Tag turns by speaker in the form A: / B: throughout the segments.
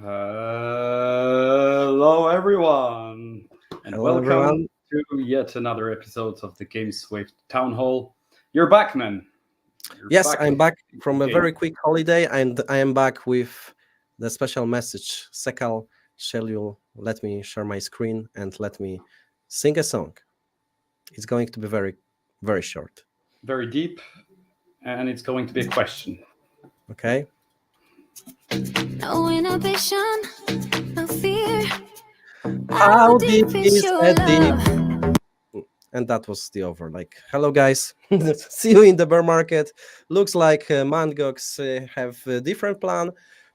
A: Hello, everyone, and
B: Hello,
A: welcome
B: everyone.
A: to yet another episode of the GameSwift Townhall. You're back, man. You're
B: Yes,
A: back
B: I'm back
A: in
B: from
A: the
B: a
A: game.
B: very quick holiday, and I am back with the special message. Sekal, shall you let me share my screen and let me sing a song? It's going to be very, very short.
A: Very deep, and it's going to be a question.
B: Okay?
C: No inhibition, no fear.
B: How deep is a deep? And that was the over. Like, hello, guys. See you in the bear market. Looks like Mangox have a different plan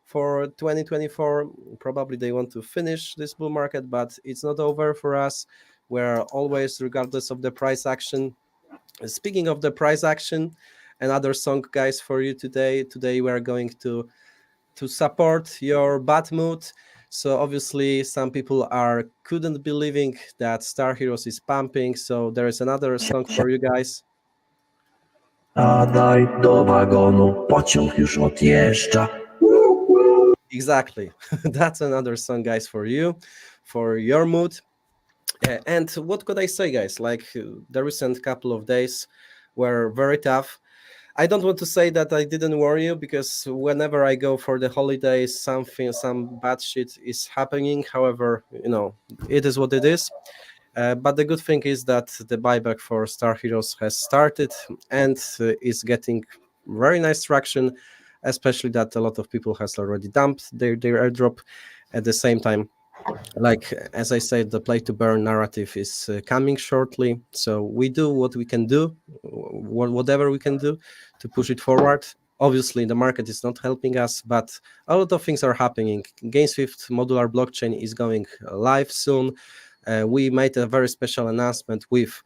B: for 2024. Probably they want to finish this bull market, but it's not over for us. We're always, regardless of the price action. Speaking of the price action, another song, guys, for you today. Today we are going to support your bad mood. So obviously some people couldn't believing that Star Heroes is pumping. So there is another song for you guys.
D: Siadaj do wagonu, pociąg już odjeżdża.
B: Exactly. That's another song, guys, for you, for your mood. And what could I say, guys? Like the recent couple of days were very tough. I don't want to say that I didn't warn you, because whenever I go for the holidays, some bad shit is happening. However, it is what it is. But the good thing is that the buyback for Star Heroes has started and is getting very nice traction, especially that a lot of people has already dumped their airdrop. At the same time, like as I said, the play to burn narrative is coming shortly. So we do what we can do, whatever we can do to push it forward. Obviously, the market is not helping us, but a lot of things are happening. GameSwift modular blockchain is going live soon. We made a very special announcement with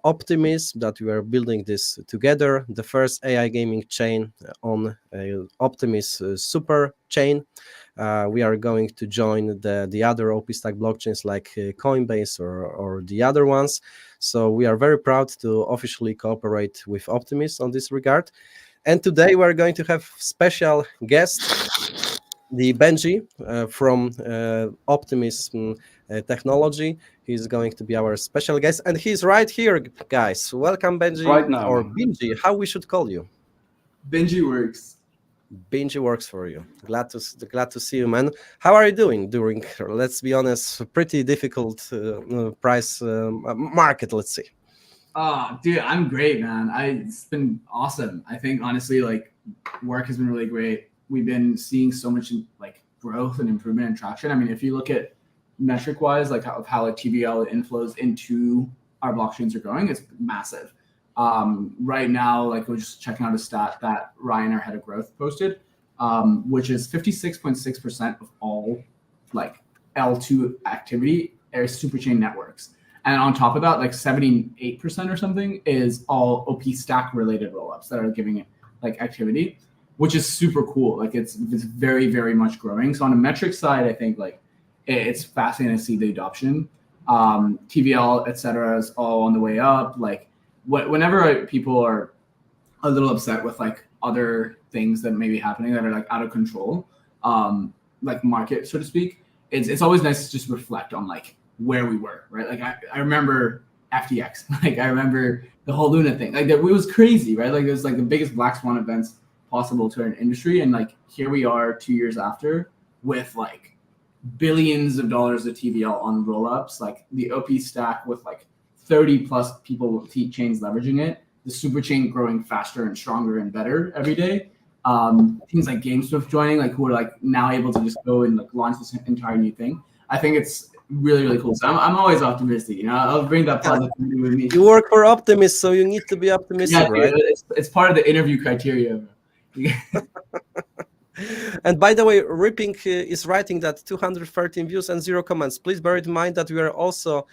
B: Optimism that we are building this together. The first AI gaming chain on Optimism Superchain. We are going to join the other OP stack blockchains like Coinbase or the other ones. So we are very proud to officially cooperate with Optimism on this regard. And today we're going to have special guest, the Benji from Optimism Technology. He's going to be our special guest, and he's right here, guys. Welcome, Benji,
A: Right now.
B: or Benji, how we should call you.
E: Benji works.
B: Benji works for you. Glad to see you, man. How are you doing during, let's be honest, pretty difficult price market, let's see.
E: Dude, I'm great, man. It's been awesome. I think honestly, like, work has been really great. We've been seeing so much like growth and improvement and traction. I mean, if you look at metric wise, like how like TVL inflows into our blockchains are growing, it's massive. Right now, like, we're just checking out a stat that Ryan, our head of growth, posted, which is 56.6% of all like L2 activity are Superchain networks. And on top of that, like 78% or something is all OP stack related rollups that are giving it like activity, which is super cool. Like it's very, very much growing. So on a metric side, I think like it's fascinating to see the adoption. TVL, etc., is all on the way up. Like whenever people are a little upset with like other things that may be happening that are like out of control, like market, so to speak, it's always nice to just reflect on like where we were, right? Like I remember FTX, like I remember the whole Luna thing, like it was crazy, right? Like it was like the biggest black swan events possible to an industry, and like here we are 2 years after with like billions of dollars of TVL on rollups, like the OP stack with like 30 plus people chains leveraging it, the super chain growing faster and stronger and better every day. Things like GameSwift joining, like who are like now able to just go and like launch this entire new thing. I think it's really, really cool. So I'm always optimistic, I'll bring that positivity with me.
B: You work for Optimism, so you need to be optimistic,
E: yeah,
B: right?
E: It's part of the interview criteria.
B: And by the way, Ripping is writing that 213 views and 0 comments. Please bear in mind that we are also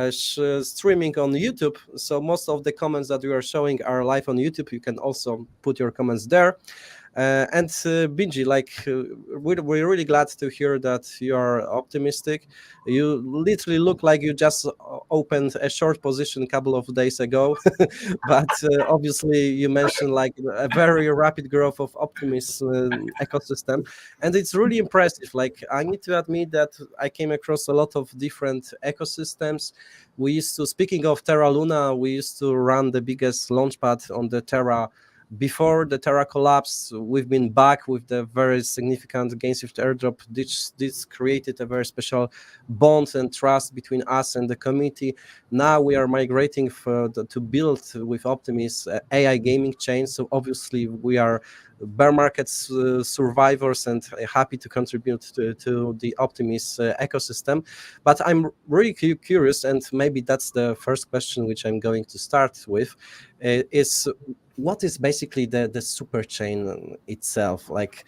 B: streaming on YouTube, so most of the comments that we are showing are live on YouTube. You can also put your comments there. And Benji, we're really glad to hear that you are optimistic. You literally look like you just opened a short position a couple of days ago, but obviously you mentioned like a very rapid growth of Optimism ecosystem, and it's really impressive. Like I need to admit that I came across a lot of different ecosystems. We used to, speaking of Terra Luna, we used to run the biggest launchpad on the Terra. Before the Terra collapse, we've been back with the very significant GameSwift airdrop. This created a very special bond and trust between us and the community. Now we are migrating to build with Optimism AI gaming chain. So obviously we are bear market survivors and happy to contribute to the Optimism ecosystem. But I'm really curious, and maybe that's the first question which I'm going to start with, is what is basically the Superchain itself, like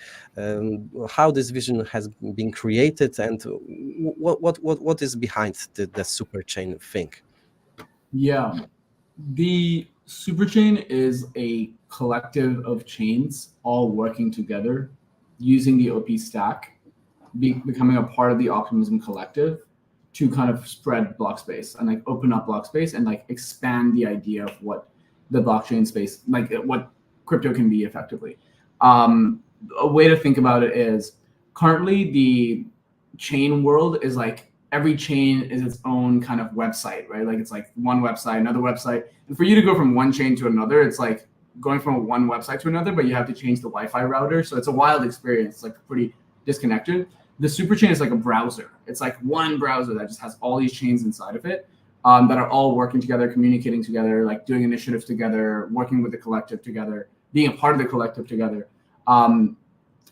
B: how this vision has been created, and what is behind the Superchain thing?
E: Yeah, the Superchain is a collective of chains all working together using the OP stack, becoming a part of the Optimism collective to kind of spread block space and like open up block space and like expand the idea of what the blockchain space, like what crypto can be effectively. A way to think about it is currently the chain world is like every chain is its own kind of website, right? Like it's like one website, another website. And for you to go from one chain to another, it's like going from one website to another, but you have to change the Wi-Fi router. So it's a wild experience, like pretty disconnected. The Superchain is like a browser. It's like one browser that just has all these chains inside of it. That are all working together, communicating together, like doing initiatives together, working with the collective together, being a part of the collective together. And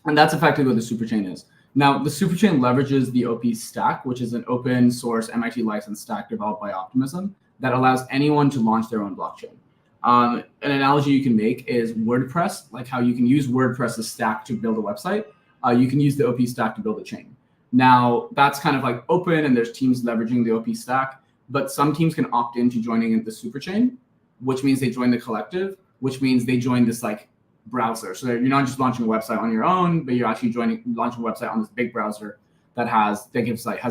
E: that's effectively what the Superchain is. Now, the Superchain leverages the OP stack, which is an open source MIT licensed stack developed by Optimism that allows anyone to launch their own blockchain. An analogy you can make is WordPress, like how you can use WordPress's stack to build a website. You can use the OP stack to build a chain. Now, that's kind of like open, and there's teams leveraging the OP stack. But some teams can opt into joining the Superchain, which means they join the collective, which means they join this like browser. So you're not just launching a website on your own, but you're actually launching a website on this big browser that has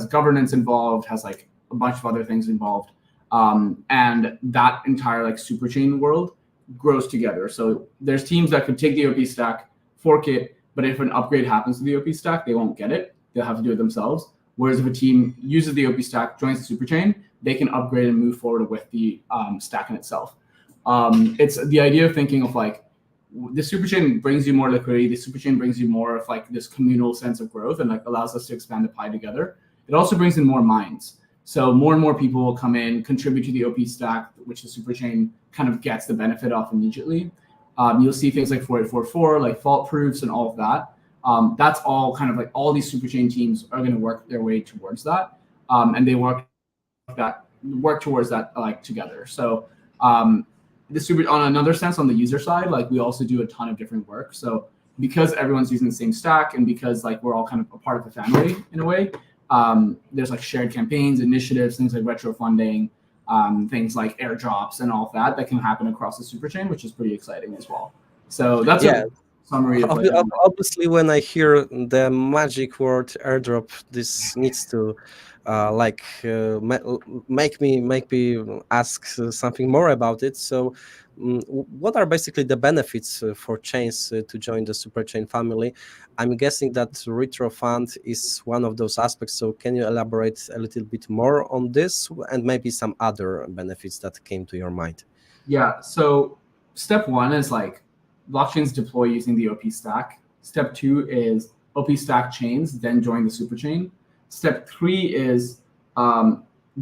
E: governance involved, has like a bunch of other things involved. And that entire like Superchain world grows together. So there's teams that could take the OP stack, fork it, but if an upgrade happens to the OP stack, they won't get it. They'll have to do it themselves. Whereas if a team uses the OP stack, joins the Superchain, they can upgrade and move forward with the stack in itself. It's the idea of thinking of like the Superchain brings you more liquidity. The Superchain brings you more of like this communal sense of growth and like allows us to expand the pie together. It also brings in more minds. So more and more people will come in, contribute to the OP stack, which the Superchain kind of gets the benefit of immediately. You'll see things like 4844, like fault proofs and all of that. That's all kind of like all these Superchain teams are going to work their way towards that. And they work towards that like together. So on another sense, on the user side, like we also do a ton of different work. So because everyone's using the same stack and because like we're all kind of a part of the family in a way, there's like shared campaigns, initiatives, things like retro funding, things like airdrops and all of that can happen across the Superchain, which is pretty exciting as well. So that's a summary of
B: obviously when I hear the magic word airdrop, this needs to make me ask something more about it. So what are basically the benefits for chains to join the Superchain family? I'm guessing that retro fund is one of those aspects. So can you elaborate a little bit more on this and maybe some other benefits that came to your mind?
E: Yeah. So step one is like blockchains deploy using the OP stack. Step two is OP stack chains, then join the Superchain. Step three is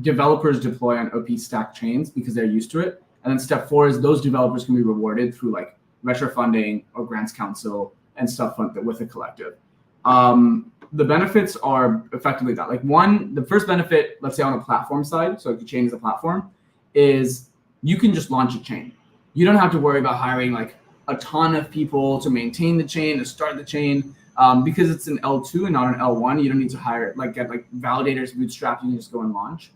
E: developers deploy on OP stack chains because they're used to it. And then step four is those developers can be rewarded through like retro funding or grants council and stuff with the collective. The benefits are effectively that. Like the first benefit, let's say on a platform side, so the chain is a platform, is you can just launch a chain. You don't have to worry about hiring like a ton of people to maintain the chain, to start the chain. Because it's an L2 and not an L1, you don't need to get validators bootstrapped. You can just go and launch.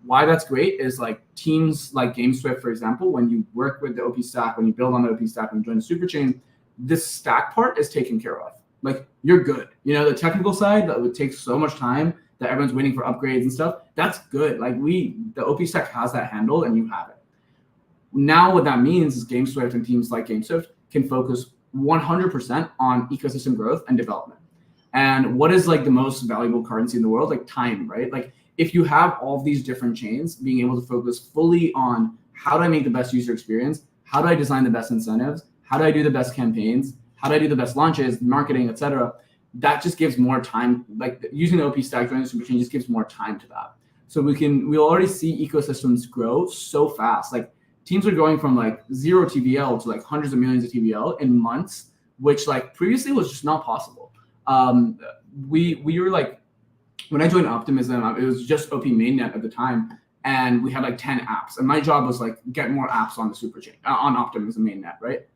E: Why that's great is like teams like GameSwift, for example, when you work with the OP stack, when you build on the OP stack, when you join the Superchain, this stack part is taken care of. Like, you're good. You know, the technical side that would take so much time that everyone's waiting for upgrades and stuff, that's good. Like, the OP stack has that handled, and you have it. Now what that means is GameSwift and teams like GameSwift can focus 100% on ecosystem growth and development. And what is like the most valuable currency in the world? Like time, right? Like, if you have all these different chains, being able to focus fully on how do I make the best user experience? How do I design the best incentives? How do I do the best campaigns? How do I do the best launches, marketing, etc.? That just gives more time. Like, using the OP stack, joining the Superchain just gives more time to that. So we'll already see ecosystems grow so fast. Like, teams are going from like 0 TVL to like hundreds of millions of TVL in months, which like previously was just not possible. We were like, when I joined Optimism, it was just OP mainnet at the time, and we had like 10 apps. And my job was like get more apps on the Superchain, on Optimism mainnet, right?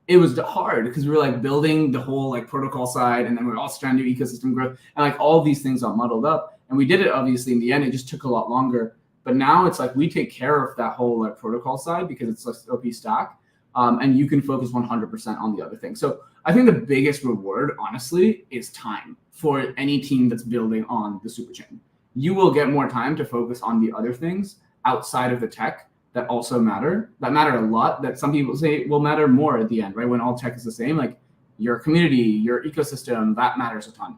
E: It was hard because we were like building the whole like protocol side, and then we were also trying to do ecosystem growth, and like all these things got muddled up. And we did it obviously in the end. It just took a lot longer. But now it's like we take care of that whole like protocol side because it's like OP stack, and you can focus 100% on the other thing. So I think the biggest reward, honestly, is time for any team that's building on the Superchain. You will get more time to focus on the other things outside of the tech that also matter, that matter a lot, that some people say will matter more at the end, right? When all tech is the same, like your community, your ecosystem, that matters a ton,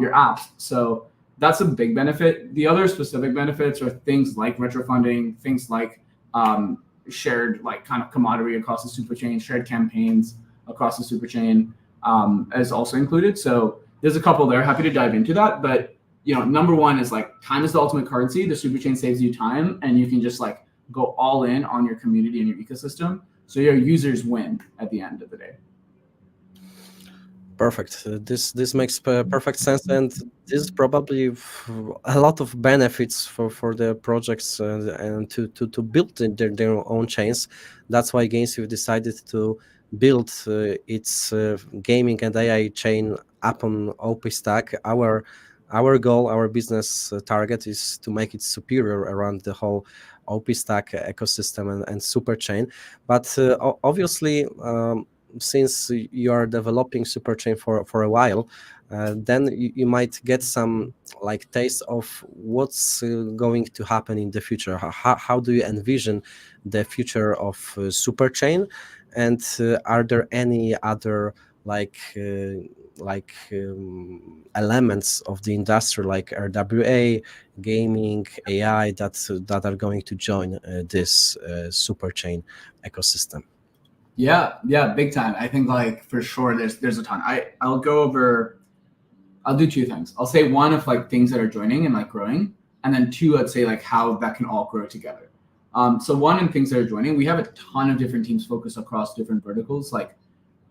E: your apps. So that's a big benefit. The other specific benefits are things like retrofunding, things like shared like kind of commodity across the Superchain, shared campaigns across the Superchain is also included. So there's a couple there. Happy to dive into that. But you know, number one is like time is the ultimate currency. The Superchain saves you time, and you can just like go all in on your community and your ecosystem. So your users win at the end of the day.
B: Perfect. This makes perfect sense, and this is probably a lot of benefits for the projects and to build their own chains. That's why GameSwift decided to build its gaming and AI chain upon OP stack. Our goal, our business target is to make it superior around the whole OP stack ecosystem and Superchain. But obviously, since you are developing Superchain for a while, then you might get some like taste of what's going to happen in the future. How do you envision the future of Superchain, and are there any other elements of the industry like RWA, gaming, AI that are going to join this Superchain ecosystem?
E: Yeah, big time. I think like for sure there's a ton. I'll do two things. I'll say one of like things that are joining and like growing, and then two, I'd say like how that can all grow together. So one in things that are joining, we have a ton of different teams focused across different verticals. Like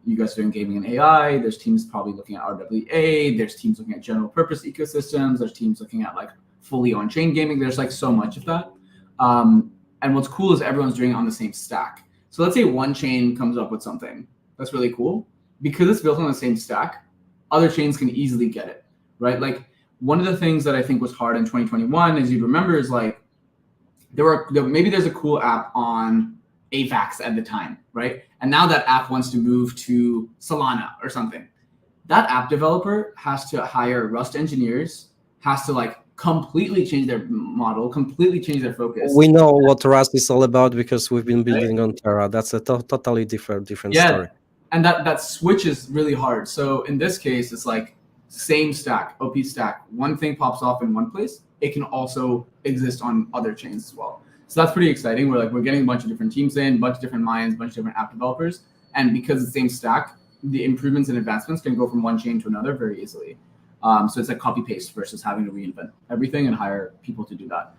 E: you guys are doing gaming and AI. There's teams probably looking at RWA. There's teams looking at general purpose ecosystems. There's teams looking at like fully on-chain gaming. There's like so much of that. And what's cool is everyone's doing it on the same stack. So let's say one chain comes up with something that's really cool. Because it's built on the same stack, other chains can easily get it, right? Like one of the things that I think was hard in 2021, as you remember, is like maybe there's a cool app on AVAX at the time, right? And now that app wants to move to Solana or something. That app developer has to hire Rust engineers, has to like completely change their model, completely change their focus.
B: We know what Rust is all about because we've been building on Terra. That's a totally different story.
E: And that switch is really hard. So in this case, it's like same stack, OP stack. One thing pops off in one place, it can also exist on other chains as well. So that's pretty exciting. We're getting a bunch of different teams in, a bunch of different minds, a bunch of different app developers. And because it's the same stack, the improvements and advancements can go from one chain to another very easily. So it's like copy paste versus having to reinvent everything and hire people to do that.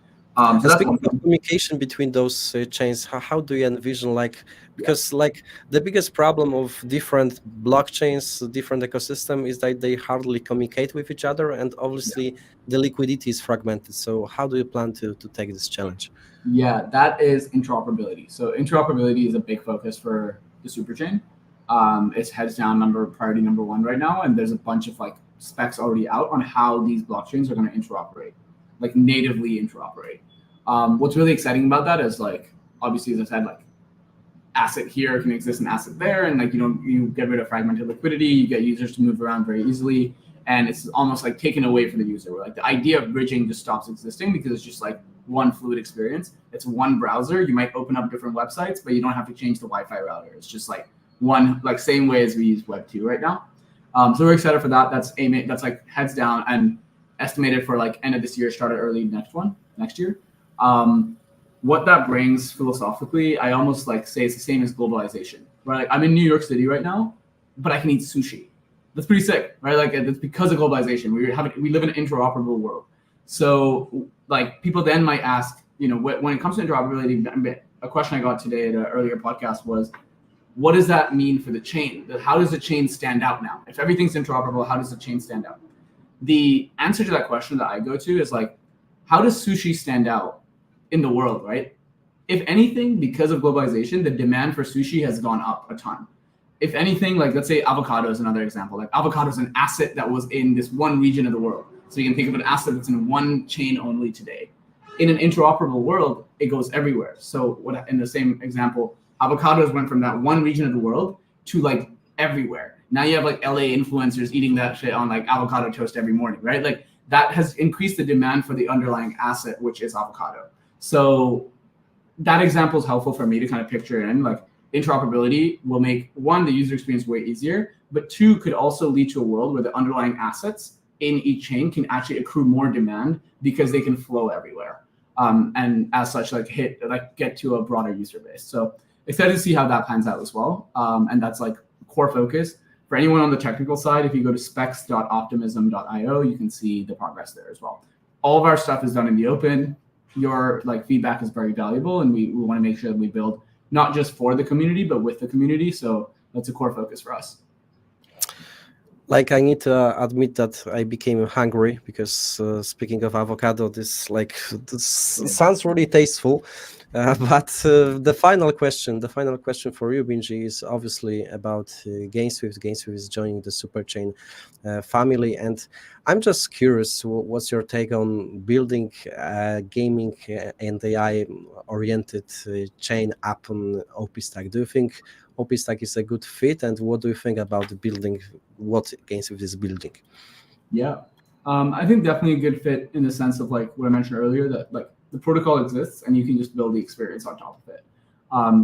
E: So
B: speaking of communication between those chains, how do you envision because the biggest problem of different blockchains, different ecosystem is that they hardly communicate with each other, and obviously the liquidity is fragmented. So how do you plan to take this challenge?
E: Yeah, that is interoperability. So interoperability is a big focus for the Superchain. It's heads down priority number one right now, and there's a bunch of like specs already out on how these blockchains are going to interoperate, like natively interoperate. What's really exciting about that is like, obviously, as I said, like asset here can exist an asset there, and like you get rid of fragmented liquidity, you get users to move around very easily, and it's almost like taken away from the user. Where like the idea of bridging just stops existing because it's just like one fluid experience. It's one browser. You might open up different websites, but you don't have to change the Wi-Fi router. It's just like one, like same way as we use Web 2 right now. So we're excited for that. That's like heads down and estimated for like end of this year, start early next year. What that brings philosophically, I almost like say it's the same as globalization, right? Like I'm in New York City right now, but I can eat sushi. That's pretty sick, right? Like it's because of globalization. We live in an interoperable world. So like people then might ask, when it comes to interoperability, a question I got today at an earlier podcast was, what does that mean for the chain? How does the chain stand out now? If everything's interoperable, how does the chain stand out? The answer to that question that I go to is like, how does sushi stand out in the world, right? If anything, because of globalization, the demand for sushi has gone up a ton. If anything, like let's say avocado is another example. Like avocado is an asset that was in this one region of the world. So you can think of an asset that's in one chain only today. In an interoperable world, it goes everywhere. So in the same example, avocados went from that one region of the world to like everywhere. Now you have like LA influencers eating that shit on like avocado toast every morning, right? Like that has increased the demand for the underlying asset, which is avocado. So that example is helpful for me to kind of picture in. Like interoperability will make, one, the user experience way easier, but two, could also lead to a world where the underlying assets in each chain can actually accrue more demand because they can flow everywhere. And as such, get to a broader user base. So excited to see how that pans out as well. And that's like core focus. For anyone on the technical side, if you go to specs.optimism.io, you can see the progress there as well. All of our stuff is done in the open. Your like feedback is very valuable, and we want to make sure that we build not just for the community, but with the community. So that's a core focus for us.
B: Like I need to admit that I became hungry because speaking of avocado, this sounds really tasteful. But the final question for you, Binji, is obviously about GameSwift. GameSwift is joining the Superchain family, and I'm just curious, what's your take on building gaming and AI-oriented chain app on OP-Stack? Do you think OP-Stack is a good fit, and what do you think about building what GameSwift is building?
E: Yeah, I think definitely a good fit in the sense of like what I mentioned earlier, that like the protocol exists and you can just build the experience on top of it.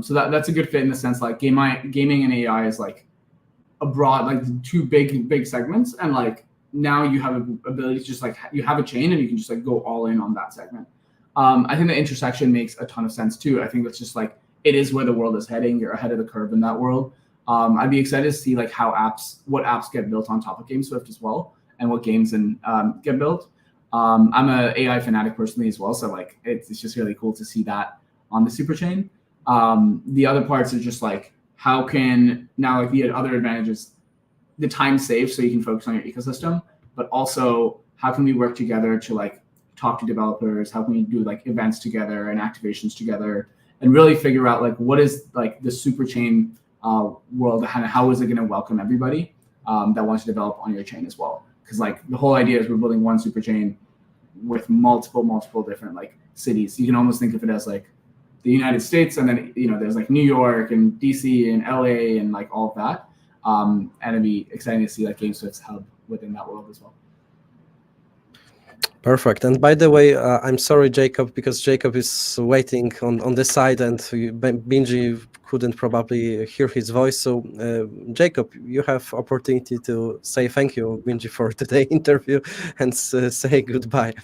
E: So that's a good fit in the sense like gaming and AI is like a broad, like two big segments, and like now you have an ability to just like you have a chain and you can just like go all in on that segment. I think the intersection makes a ton of sense too. I think it's just like it is where the world is heading. You're ahead of the curve in that world. I'd be excited to see like what apps get built on top of GameSwift as well, and what games get built. I'm an AI fanatic personally as well, so like it's just really cool to see that on the Superchain. The other parts are just like how can now like the other advantages, the time saved so you can focus on your ecosystem, but also how can we work together to like talk to developers? How can we do like events together and activations together, and really figure out like what is like the Superchain world, and how is it going to welcome everybody that wants to develop on your chain as well? Because like the whole idea is we're building one Superchain with multiple different like cities. You can almost think of it as like the United States, and then there's like New York and DC and LA and like all of that. And it'd be exciting to see like GameSwift's hub within that world as well.
B: Perfect. And by the way, I'm sorry, Jacob, because Jacob is waiting on the side, and Binji couldn't probably hear his voice. So, Jacob, you have opportunity to say thank you, Binji, for today's interview, and say goodbye.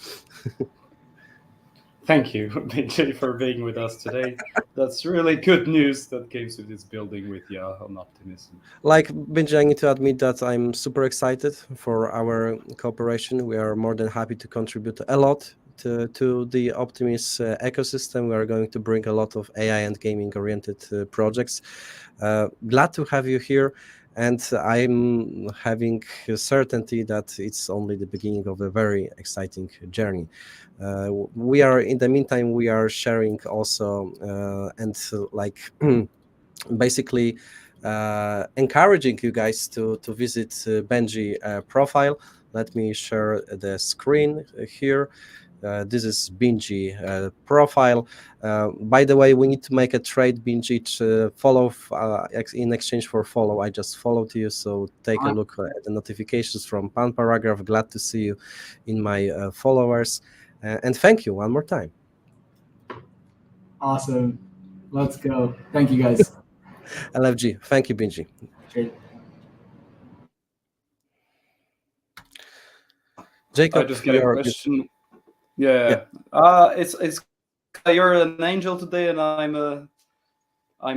A: Thank you, Binji, for being with us today. That's really good news that GameSwift is building with you on Optimism.
B: Like, Binji, I need to admit that I'm super excited for our cooperation. We are more than happy to contribute a lot to the Optimism ecosystem. We are going to bring a lot of AI and gaming-oriented projects. Glad to have you here. And I'm having certainty that it's only the beginning of a very exciting journey. We are, in the meantime, we are sharing also and like basically encouraging you guys to visit Benji profile. Let me share the screen here. This is Binji profile. By the way, we need to make a trade, Binji, to follow in exchange for follow. I just followed you, so take a look at the notifications from Pan Paragraf. Glad to see you in my followers, and thank you one more time.
E: Awesome. Let's go. Thank you, guys.
B: LFG. Thank you, Binji.
E: Great.
B: Jacob,
A: I just got a question. Yeah. It's you're an angel today, and I'm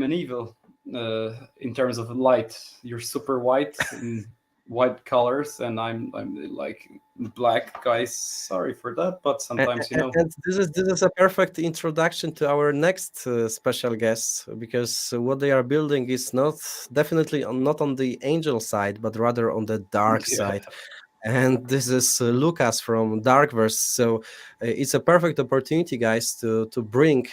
A: an evil in terms of light. You're super white in white colors, and I'm like black. Guys, sorry for that, but sometimes
B: And this is a perfect introduction to our next special guests, because what they are building is definitely not on the angel side, but rather on the dark side. And this is Lucas from Darkverse. So it's a perfect opportunity, guys, to bring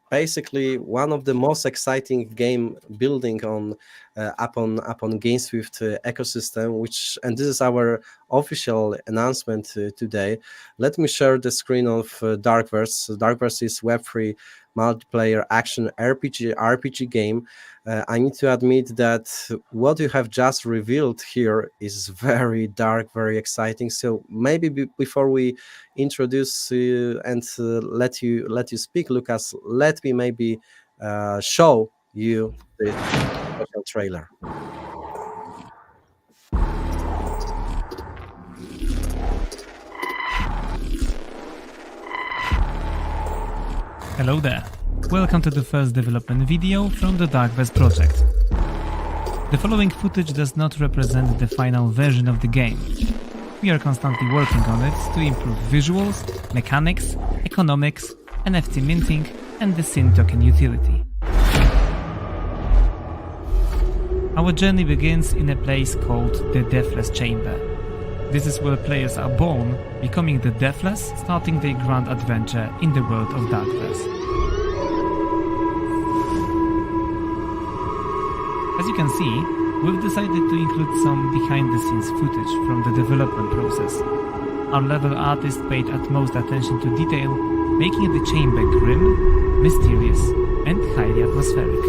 B: basically one of the most exciting game building on upon GameSwift ecosystem. And this is our official announcement today. Let me share the screen of Darkverse. Darkverse is Web3 multiplayer action RPG game. I need to admit that what you have just revealed here is very dark, very exciting. So maybe before we introduce and let you speak, Lucas, let me maybe show you the special trailer.
F: Hello there. Welcome to the first development video from the Darkverse project. The following footage does not represent the final version of the game. We are constantly working on it to improve visuals, mechanics, economics, NFT minting, and the SYN token utility. Our journey begins in a place called the Deathless Chamber. This is where players are born, becoming the Deathless, starting their grand adventure in the world of Darkverse. As you can see, we've decided to include some behind-the-scenes footage from the development process. Our level artist paid utmost attention to detail, making the chamber grim, mysterious, and highly atmospheric.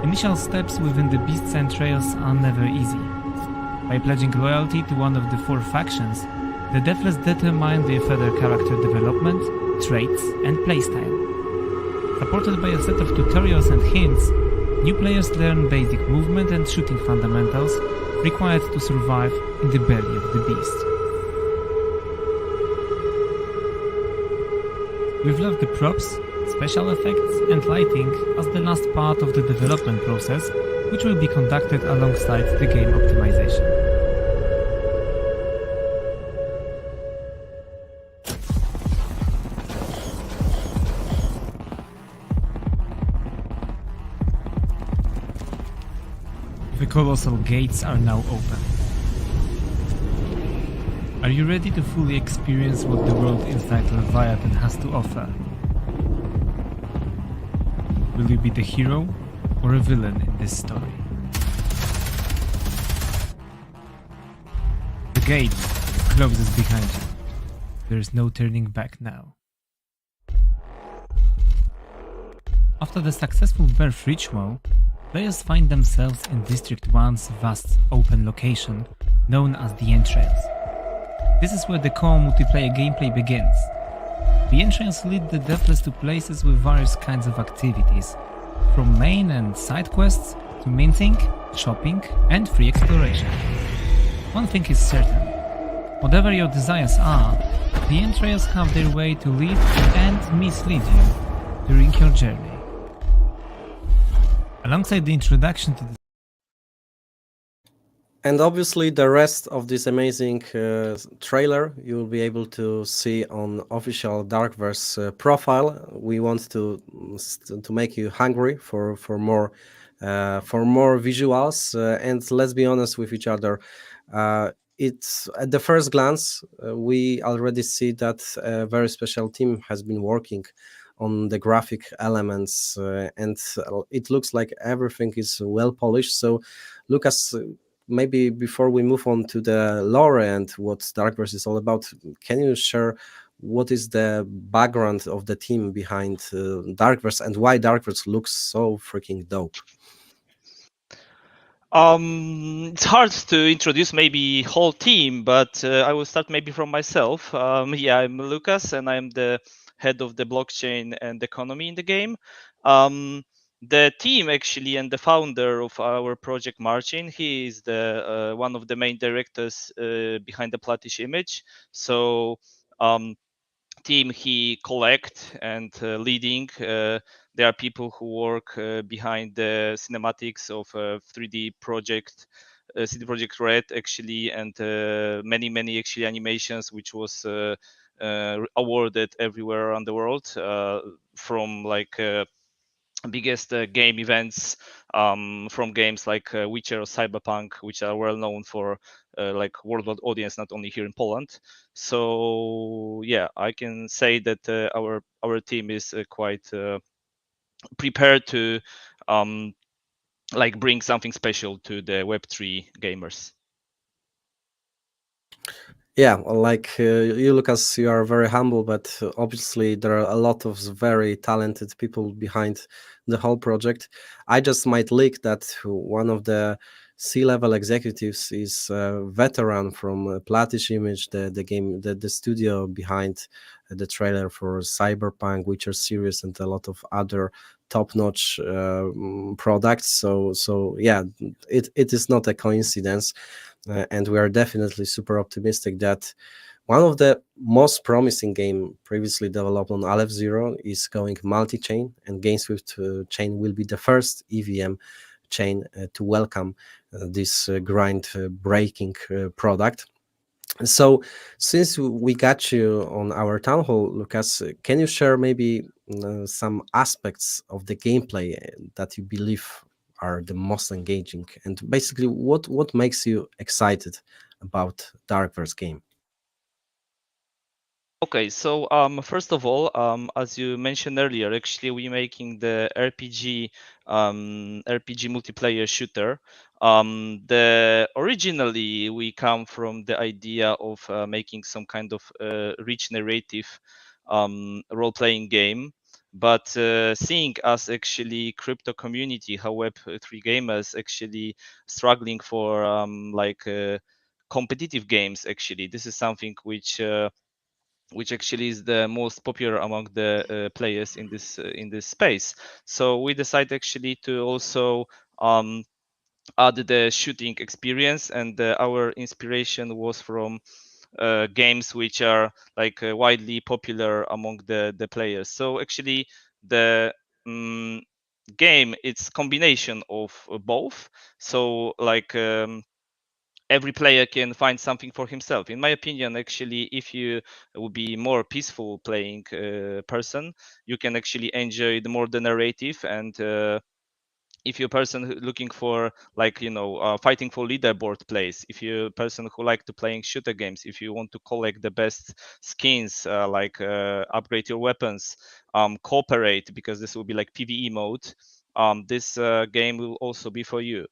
F: Initial steps within the Beast's entrails are never easy. By pledging loyalty to one of the 4 factions, the Deathless determine their further character development, traits, and playstyle. Supported by a set of tutorials and hints, new players learn basic movement and shooting fundamentals required to survive in the belly of the beast. We've left the props, special effects, and lighting as the last part of the development process, which will be conducted alongside the game optimization. The colossal gates are now open. Are you ready to fully experience what the world inside Leviathan has to offer? Will you be the hero or a villain in this story? The gate closes behind you. There is no turning back now. After the successful birth ritual, players find themselves in District 1's vast open location known as the Entrails. This is where the core multiplayer gameplay begins. The Entrails lead the Deathless to places with various kinds of activities, from main and side quests to minting, shopping, and free exploration. One thing is certain: whatever your desires are, the Entrails have their way to lead and mislead you during your journey. Alongside the introduction to the
B: And obviously the rest of this amazing trailer you will be able to see on official Darkverse profile. We want to make you hungry for more visuals, and let's be honest with each other. It's at the first glance we already see that a very special team has been working on the graphic elements, and it looks like everything is well polished. So Lucas, maybe before we move on to the lore and what Darkverse is all about, can you share what is the background of the team behind Darkverse and why Darkverse looks so freaking dope?
G: It's hard to introduce maybe whole team, but I will start maybe from myself. Yeah, I'm Lucas, and I'm the head of the blockchain and economy in the game. The team actually and the founder of our project, Marcin, he is the one of the main directors behind the Platish image. So team he collect and leading. There are people who work behind the cinematics of 3D project, CD Projekt Red actually, and many actually animations which was awarded everywhere around the world, from like biggest game events, from games like Witcher or Cyberpunk, which are well known for like worldwide audience, not only here in Poland. So yeah, I can say that our team is quite prepared to like bring something special to the Web3 gamers.
B: Yeah, like you, Lucas, you are very humble, but obviously there are a lot of very talented people behind the whole project. I just might leak that one of the C-level executives is a veteran from Platish Image, the game, the studio behind the trailer for Cyberpunk, Witcher series, and a lot of other top-notch products. So yeah, it is not a coincidence. And we are definitely super optimistic that one of the most promising game previously developed on Aleph Zero is going multi-chain, and GameSwift chain will be the first EVM chain to welcome this grind-breaking product. So, since we got you on our town hall, Lucas, can you share maybe some aspects of the gameplay that you believe are the most engaging, and basically what makes you excited about Darkverse game?
G: Okay, so first of all, as you mentioned earlier, actually we're making the RPG multiplayer shooter. The originally we come from the idea of making some kind of rich narrative role-playing game, but seeing us actually crypto community, how Web3 gamers actually struggling for competitive games. Actually, this is something which actually is the most popular among the players in this space. So we decided actually to also add the shooting experience, and our inspiration was from games which are like widely popular among the players. So actually the game, it's combination of both. So like every player can find something for himself. In my opinion, actually, if you would be more peaceful playing person, you can actually enjoy the more the narrative. And if you're a person looking for like fighting for leaderboard plays, if you're a person who like to playing shooter games, if you want to collect the best skins, upgrade your weapons, cooperate, because this will be like PvE mode, this game will also be for you.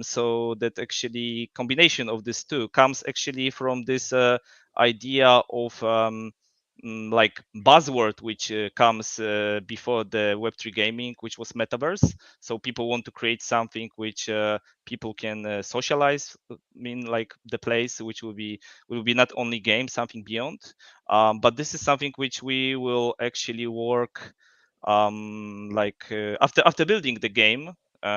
G: So that actually combination of these two comes actually from this idea of like buzzword which comes before the Web3 gaming, which was metaverse. So people want to create something which people can socialize in, like the place, which will be not only game, something beyond. But this is something which we will actually work after building the game,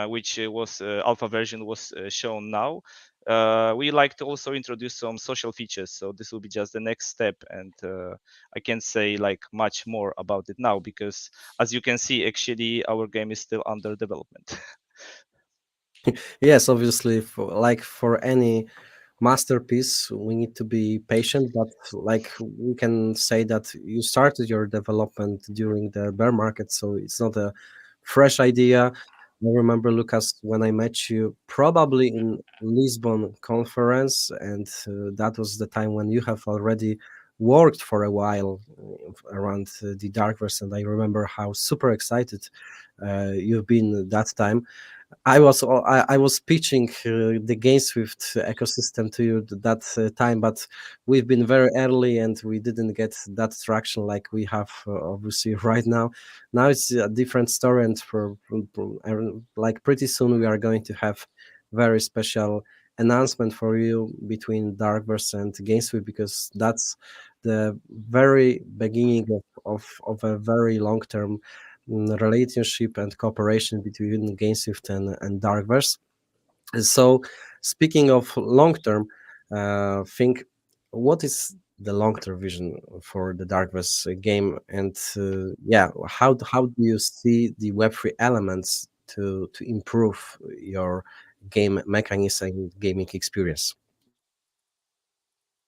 G: which was alpha version was shown now. We like to also introduce some social features. So this will be just the next step, and I can't say like much more about it now, because as you can see, actually our game is still under development.
B: Yes, obviously, for any masterpiece, we need to be patient, but like we can say that you started your development during the bear market, so it's not a fresh idea. I remember, Lucas, when I met you probably in Lisbon conference, and that was the time when you have already worked for a while around the Darkverse, and I remember how super excited you've been that time. I was pitching the GameSwift ecosystem to you that time, but we've been very early and we didn't get that traction like we have obviously right now. Now it's a different story, and like pretty soon we are going to have very special announcement for you between Darkverse and GameSwift, because that's the very beginning of a very long term relationship and cooperation between GameSwift and Darkverse. So, speaking of long term, think what is the long term vision for the Darkverse game, and yeah, how do you see the Web3 elements to improve your game mechanism and gaming experience?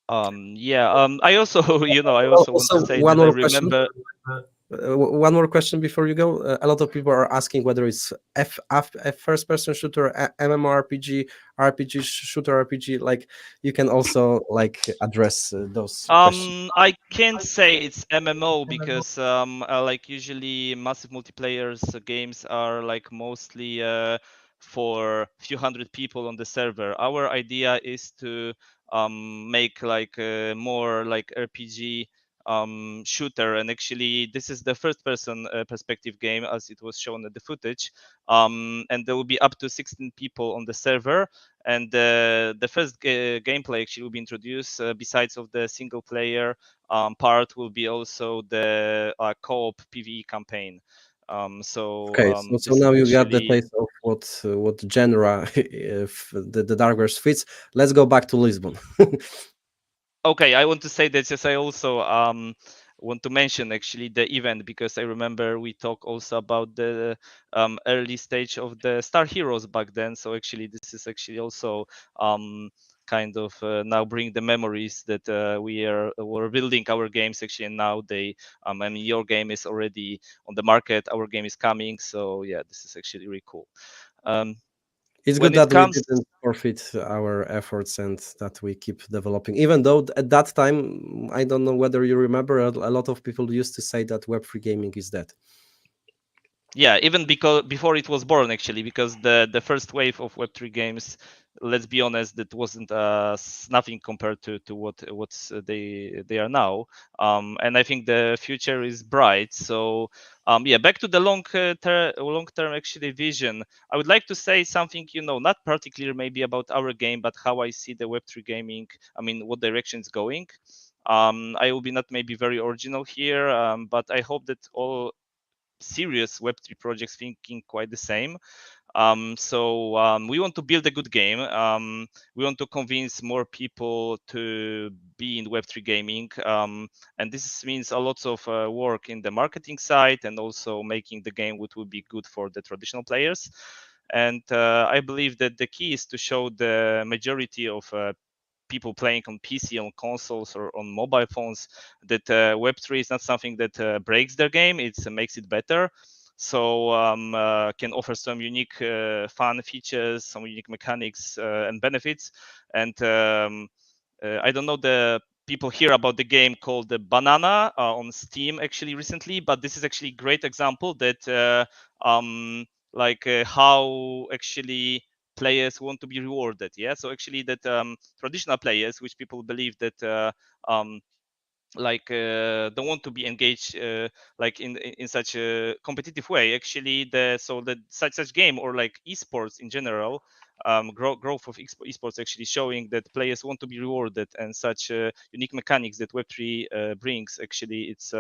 G: I also I also want to
B: Also,
G: say
B: one
G: that I
B: more question.
G: remember.
B: One more question before you go. A lot of people are asking whether it's a first person shooter, MMORPG, RPG shooter RPG. Like, you can also like address those questions.
G: I can't say it's MMO because like usually massive multiplayers games are like mostly for few hundred people on the server. Our idea is to make like more like RPG shooter, and actually this is the first person perspective game as it was shown at the footage, and there will be up to 16 people on the server, and the first gameplay actually will be introduced. Besides of the single player part, will be also the co-op PvE campaign.
B: Okay, so
G: This is
B: now you got the
G: actually
B: taste of what genre if the Darkverse fits. Let's go back to Lisbon.
G: okay. I want to say that yes, I also want to mention actually the event, because I remember we talked also about the early stage of the Star Heroes back then. So actually this is actually also kind of now bring the memories that we're building our games actually, and now they I mean, your game is already on the market, our game is coming, so yeah, this is actually really cool.
B: It's
G: When
B: good
G: it
B: that we
G: comes
B: didn't forfeit our efforts and that we keep developing. Even though at that time, I don't know whether you remember, a lot of people used to say that Web3 gaming is dead.
G: yeah, even because before it was born actually, because the first wave of Web3 games, let's be honest, that wasn't nothing compared to what's they are now, and I think the future is bright. So yeah, back to the long term actually vision, I would like to say something, not particularly maybe about our game, but how I see the Web3 gaming, I mean what direction it's going. I will be not maybe very original here, but I hope that all serious Web3 projects thinking quite the same. We want to build a good game. We want to convince more people to be in Web3 gaming. And this means a lot of work in the marketing side, and also making the game which would be good for the traditional players. And I believe that the key is to show the majority of people playing on PC, on consoles, or on mobile phones, that Web3 is not something that breaks their game, it makes it better. So can offer some unique fun features, some unique mechanics and benefits. And I don't know the people hear about the game called the Banana on Steam actually recently, but this is actually a great example that how actually players want to be rewarded. Yeah, so actually that traditional players, which people believe that don't want to be engaged like in such a competitive way, actually the such game, or like esports in general, growth of esports actually showing that players want to be rewarded, and such unique mechanics that Web3 brings, actually it's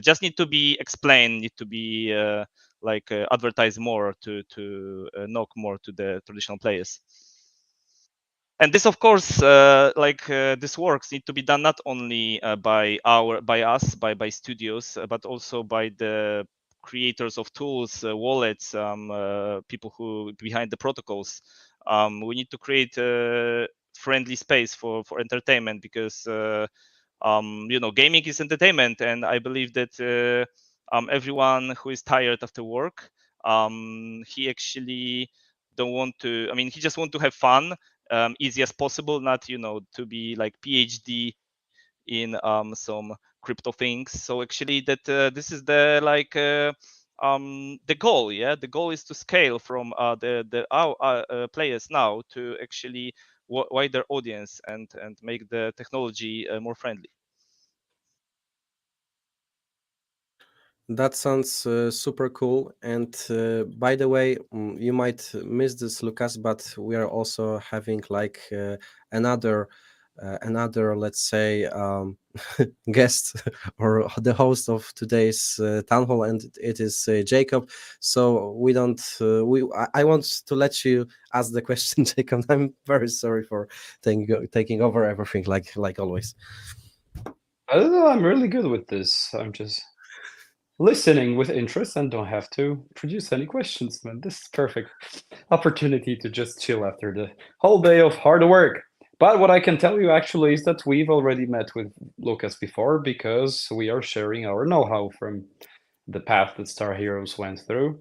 G: just need to be explained, need to be advertised more to knock more to the traditional players. And this, of course, this works need to be done not only by us, by studios, but also by the creators of tools, wallets, people who behind the protocols. We need to create a friendly space for entertainment, because gaming is entertainment, and I believe that everyone who is tired after work, he actually don't want to. I mean, he just want to have fun, easy as possible, not to be like PhD in some crypto things. So actually that this is the the goal. The goal is to scale from our players now to actually wider audience and make the technology more friendly.
B: That sounds super cool. And by the way, you might miss this, Lucas, but we are also having like another, let's say, guest or the host of today's town hall, and it is Jacob. So we don't. I want to let you ask the question, Jacob. I'm very sorry for taking over everything, like always.
A: I don't know, I'm really good with this. I'm just listening with interest and don't have to produce any questions, man. This is perfect opportunity to just chill after the whole day of hard work. But what I can tell you actually is that we've already met with Lucas before because we are sharing our know-how from the path that Star Heroes went through.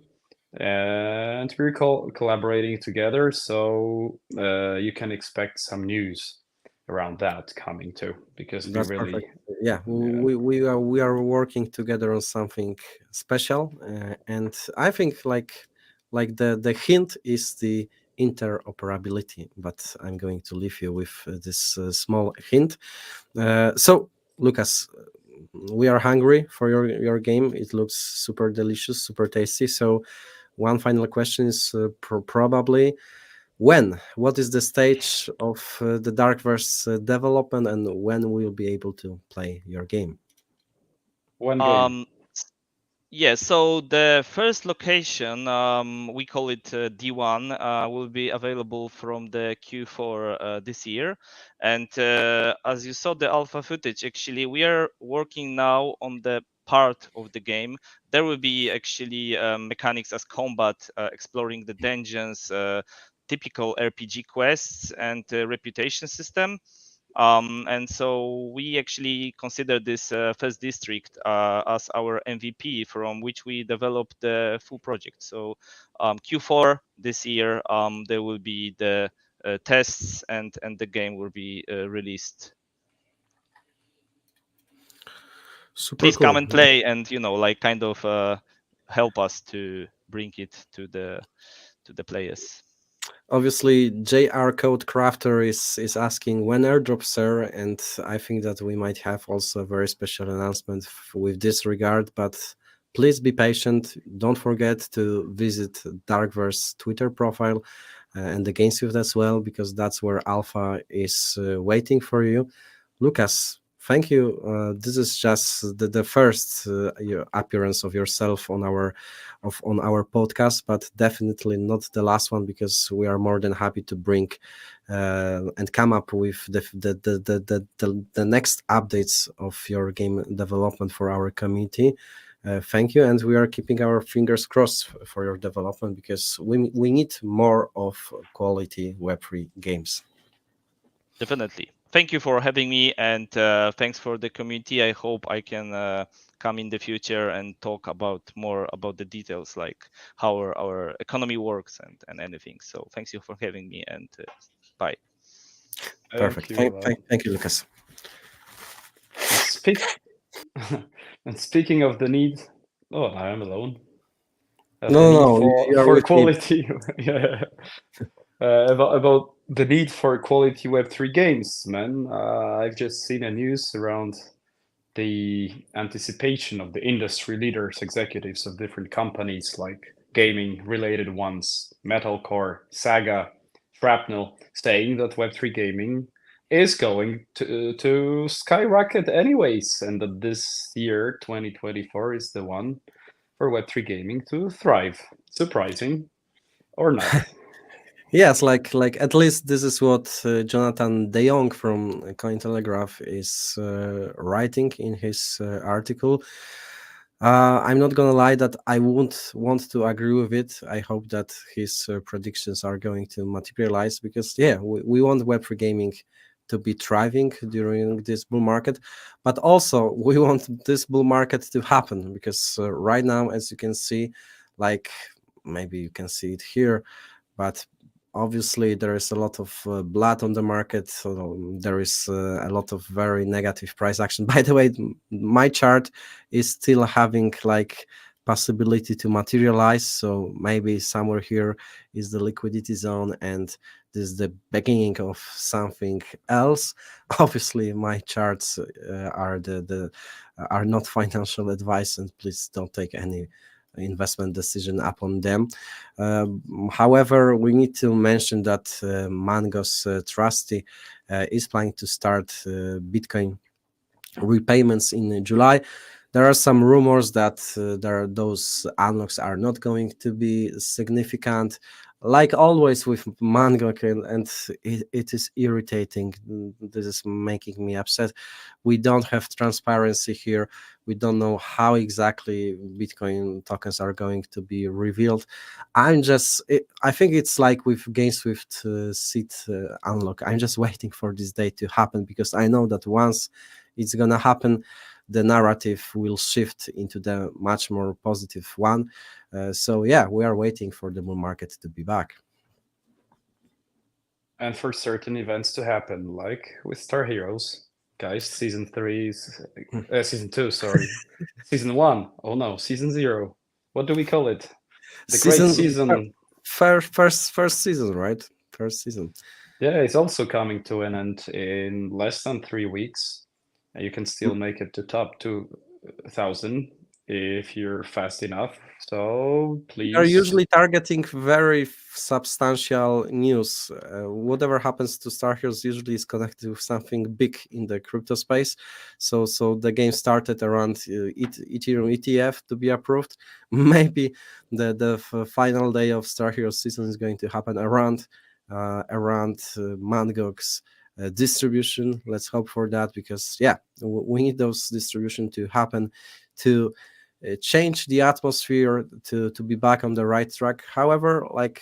A: And we're collaborating together, so you can expect some news around that coming too, because
B: That's
A: we really
B: perfect. Yeah, we are working together on something special, and I think like the hint is the interoperability. But I'm going to leave you with this small hint. So, Lucas, we are hungry for your game. It looks super delicious, super tasty. So, one final question is probably what is the stage of the Darkverse development, and when we'll be able to play your game?
A: one game.
G: Yeah, so the first location, we call it D1, will be available from the Q4 this year. And as you saw the alpha footage, actually, we are working now on the part of the game. There will be actually mechanics as combat, exploring the dungeons, typical RPG quests, and reputation system. And so we actually consider this first district as our MVP from which we developed the full project. So Q4 this year, there will be the tests and the game will be released.
B: Super
G: Please
B: cool.
G: come and play and like kind of help us to bring it to the players.
B: Obviously, JR Code Crafter is asking when airdrops, sir, and I think that we might have also a very special announcement with this regard. But please be patient. Don't forget to visit Darkverse Twitter profile and the GameSwift as well, because that's where Alpha is waiting for you. Lucas, thank you. This is just the first appearance of yourself on our podcast, but definitely not the last one, because we are more than happy to bring and come up with the next updates of your game development for our community. Thank you, and we are keeping our fingers crossed for your development, because we need more of quality Web3 games.
G: Definitely. Thank you for having me, and thanks for the community. I hope I can come in the future and talk more about the details, like how our economy works and anything. So thanks you for having me, and bye.
B: Perfect. Thank you, Lucas.
A: And speaking of the need, I am alone.
B: No,
A: for quality. Yeah. About the need for quality Web3 games, man. I've just seen a news around the anticipation of the industry leaders, executives of different companies, like gaming-related ones, Metalcore, Saga, Shrapnel, saying that Web3 gaming is going to skyrocket anyways, and that this year, 2024, is the one for Web3 gaming to thrive. Surprising or not?
B: Yes, like at least this is what Jonathan De Jong from Cointelegraph is writing in his article. I'm not gonna lie that I won't want to agree with it. I hope that his predictions are going to materialize, because we want Web3 gaming to be thriving during this bull market, but also we want this bull market to happen, because right now, as you can see, like maybe you can see it here, but obviously there is a lot of blood on the market, so there is a lot of very negative price action. By the way, my chart is still having like possibility to materialize. So maybe somewhere here is the liquidity zone, and this is the beginning of something else. Obviously, my charts are not financial advice, and please don't take any investment decision upon them. However, we need to mention that Mango's trustee is planning to start Bitcoin repayments in July. There are some rumors that those unlocks are not going to be significant. Like always with Mango, and it is irritating. This is making me upset. We don't have transparency here. We don't know how exactly Bitcoin tokens are going to be revealed. I think it's like with GameSwift seed unlock. I'm just waiting for this day to happen, because I know that once it's gonna happen, the narrative will shift into the much more positive one. So yeah, we are waiting for the bull market to be back.
A: And for certain events to happen, like with Star Heroes, guys, season 3, season 2, sorry, season 1. Oh no, season 0. What do we call it? The great season.
B: First season, right? First season.
A: Yeah, it's also coming to an end in less than 3 weeks. And you can still make it to top 2,000 if you're fast enough. So please.
B: We are usually targeting very substantial news. Whatever happens to Star Heroes usually is connected with something big in the crypto space. So the game started around Ethereum ETF to be approved. Maybe the final day of Star Heroes season is going to happen around Mangok's distribution. Let's hope for that, because yeah, we need those distribution to happen to change the atmosphere, to be back on the right track. However, like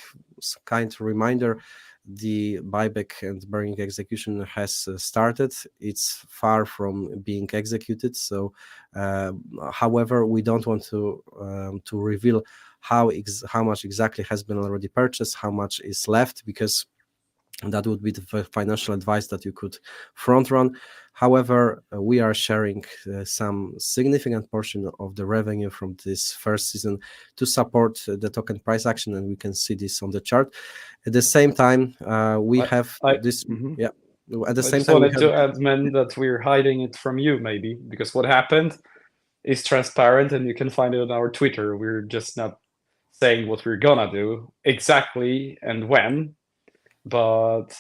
B: kind of reminder, the buyback and burning execution has started. It's far from being executed. So however, we don't want to reveal how much exactly has been already purchased, how much is left, because that would be the financial advice that you could front run. However, we are sharing some significant portion of the revenue from this first season to support the token price action, and we can see this on the chart. At the same time, we have this.
A: Mm-hmm.
B: Yeah. At the
A: I
B: same
A: just
B: time,
A: wanted to add, man, that we're hiding it from you, maybe, because what happened is transparent, and you can find it on our Twitter. We're just not saying what we're gonna do exactly and when. But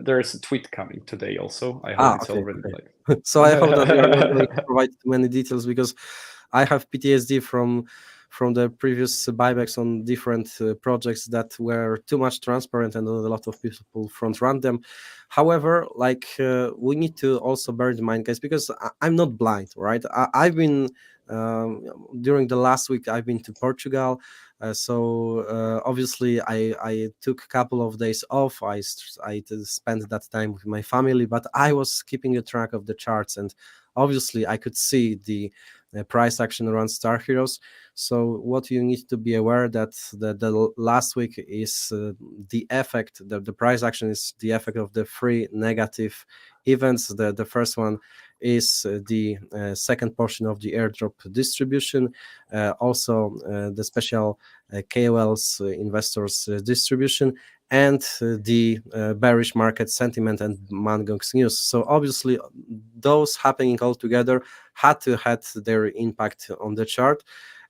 A: there's a tweet coming today also. I hope it's already like.
B: So I hope that we are not going to provide too many details, because I have PTSD from the previous buybacks on different projects that were too much transparent, and a lot of people front run them. However, like we need to also bear in mind, guys, because I'm not blind, right? I've been during the last week, I've been to Portugal. So obviously I took a couple of days off. I spent that time with my family, but I was keeping a track of the charts, and obviously I could see the price action around Star Heroes. So what you need to be aware that the last week is the effect, the price action is the effect of the 3 negative events. The first one is the second portion of the airdrop distribution, also the special KOLs investors distribution, and the bearish market sentiment and Mangok's news. So obviously those happening all together had their impact on the chart.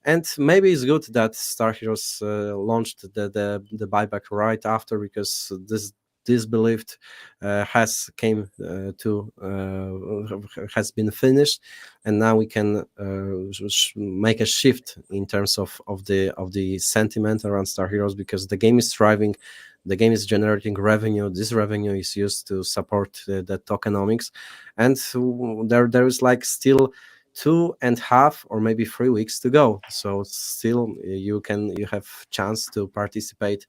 B: And maybe it's good that Star Heroes launched the buyback right after, because this believed has been finished, and now we can make a shift in terms of the sentiment around Star Heroes, because the game is thriving, the game is generating revenue. This revenue is used to support the tokenomics, and there is like still 2.5 or maybe 3 weeks to go. So still you have chance to participate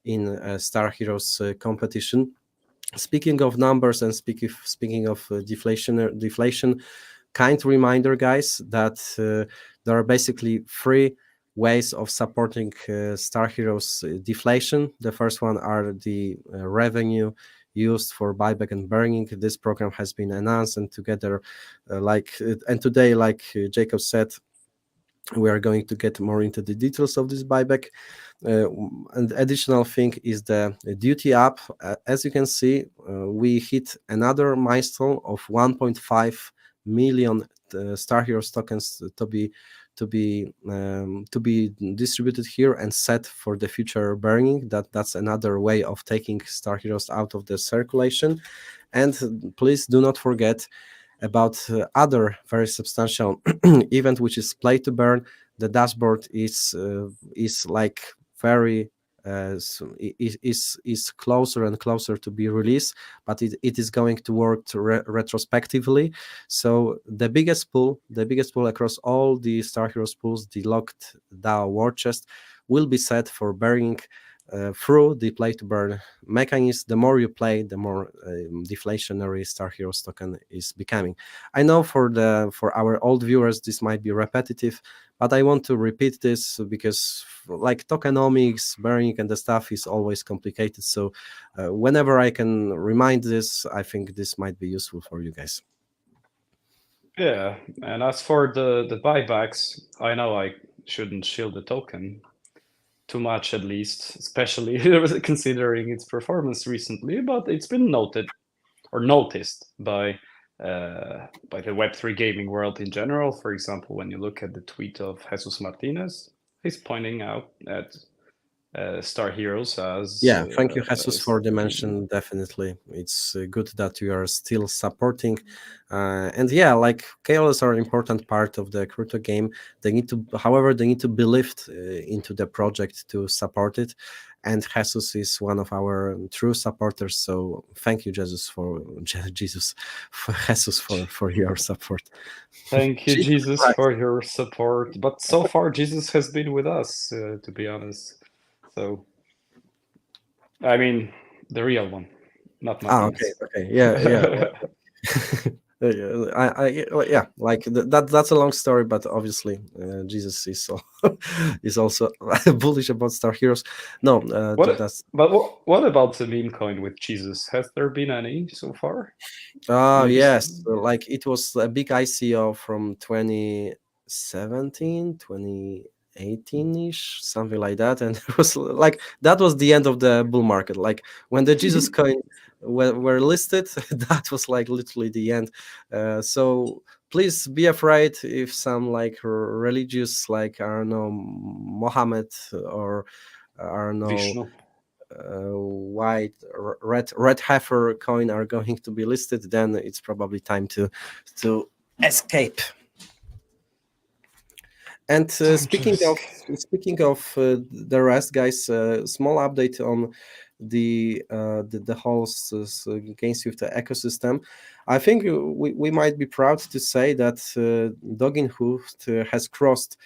B: in Star Heroes competition. Speaking of numbers and speaking of deflation, kind reminder, guys, that there are basically 3 ways of supporting Star Heroes deflation. The first one are the revenue used for buyback and burning. This program has been announced, and together, and today, like Jacob said, We are going to get more into the details of this buyback. And additional thing is the duty up. As you can see, we hit another milestone of 1.5 million Star Heroes tokens to be distributed here and set for the future burning. That's another way of taking Star Heroes out of the circulation. And please do not forget about other very substantial event, which is play to burn. The dashboard is like very is closer and closer to be released, but it is going to work retrospectively. So the biggest pool across all the Star Heroes pools, the locked DAO war chest, will be set for burning through the play to burn mechanism. The more you play, the more deflationary Star Heroes token is becoming. I know for our old viewers this might be repetitive, but I want to repeat this because like tokenomics, burning and the stuff is always complicated. So whenever I can remind this, I think this might be useful for you guys.
A: Yeah, and as for the buybacks, I know I shouldn't shield the token too much, at least, especially considering its performance recently, but it's been noted or noticed by the Web3 gaming world in general. For example, when you look at the tweet of Jesus Martinez, he's pointing out at Star Heroes as
B: thank you, Jesus, for the mention. Definitely, it's good that you are still supporting, and like KOLs are an important part of the crypto game. They need to, however, they need to believe into the project to support it, and Jesus is one of our true supporters. So thank you, Jesus, for your support.
A: Thank you, Jesus, for your support. But so far, Jesus has been with us, to be honest. So, I mean, the real one, not Martinez.
B: Okay, yeah. That's a long story, but obviously Jesus is also bullish about Star Heroes. No,
A: but what about the meme coin with Jesus? Has there been any so far?
B: Yes, like it was a big ICO from 2017, 2018-ish, something like that, and it was like that was the end of the bull market. Like when the Jesus coin were listed, that was like literally the end. So please be afraid if some like religious, like I don't know, Mohammed or I don't know,
A: Vishnu.
B: White red heifer coin are going to be listed, then it's probably time to escape. And speaking of the rest, guys, small update on the whole GameSwift ecosystem. I think we might be proud to say that Doginhood has crossed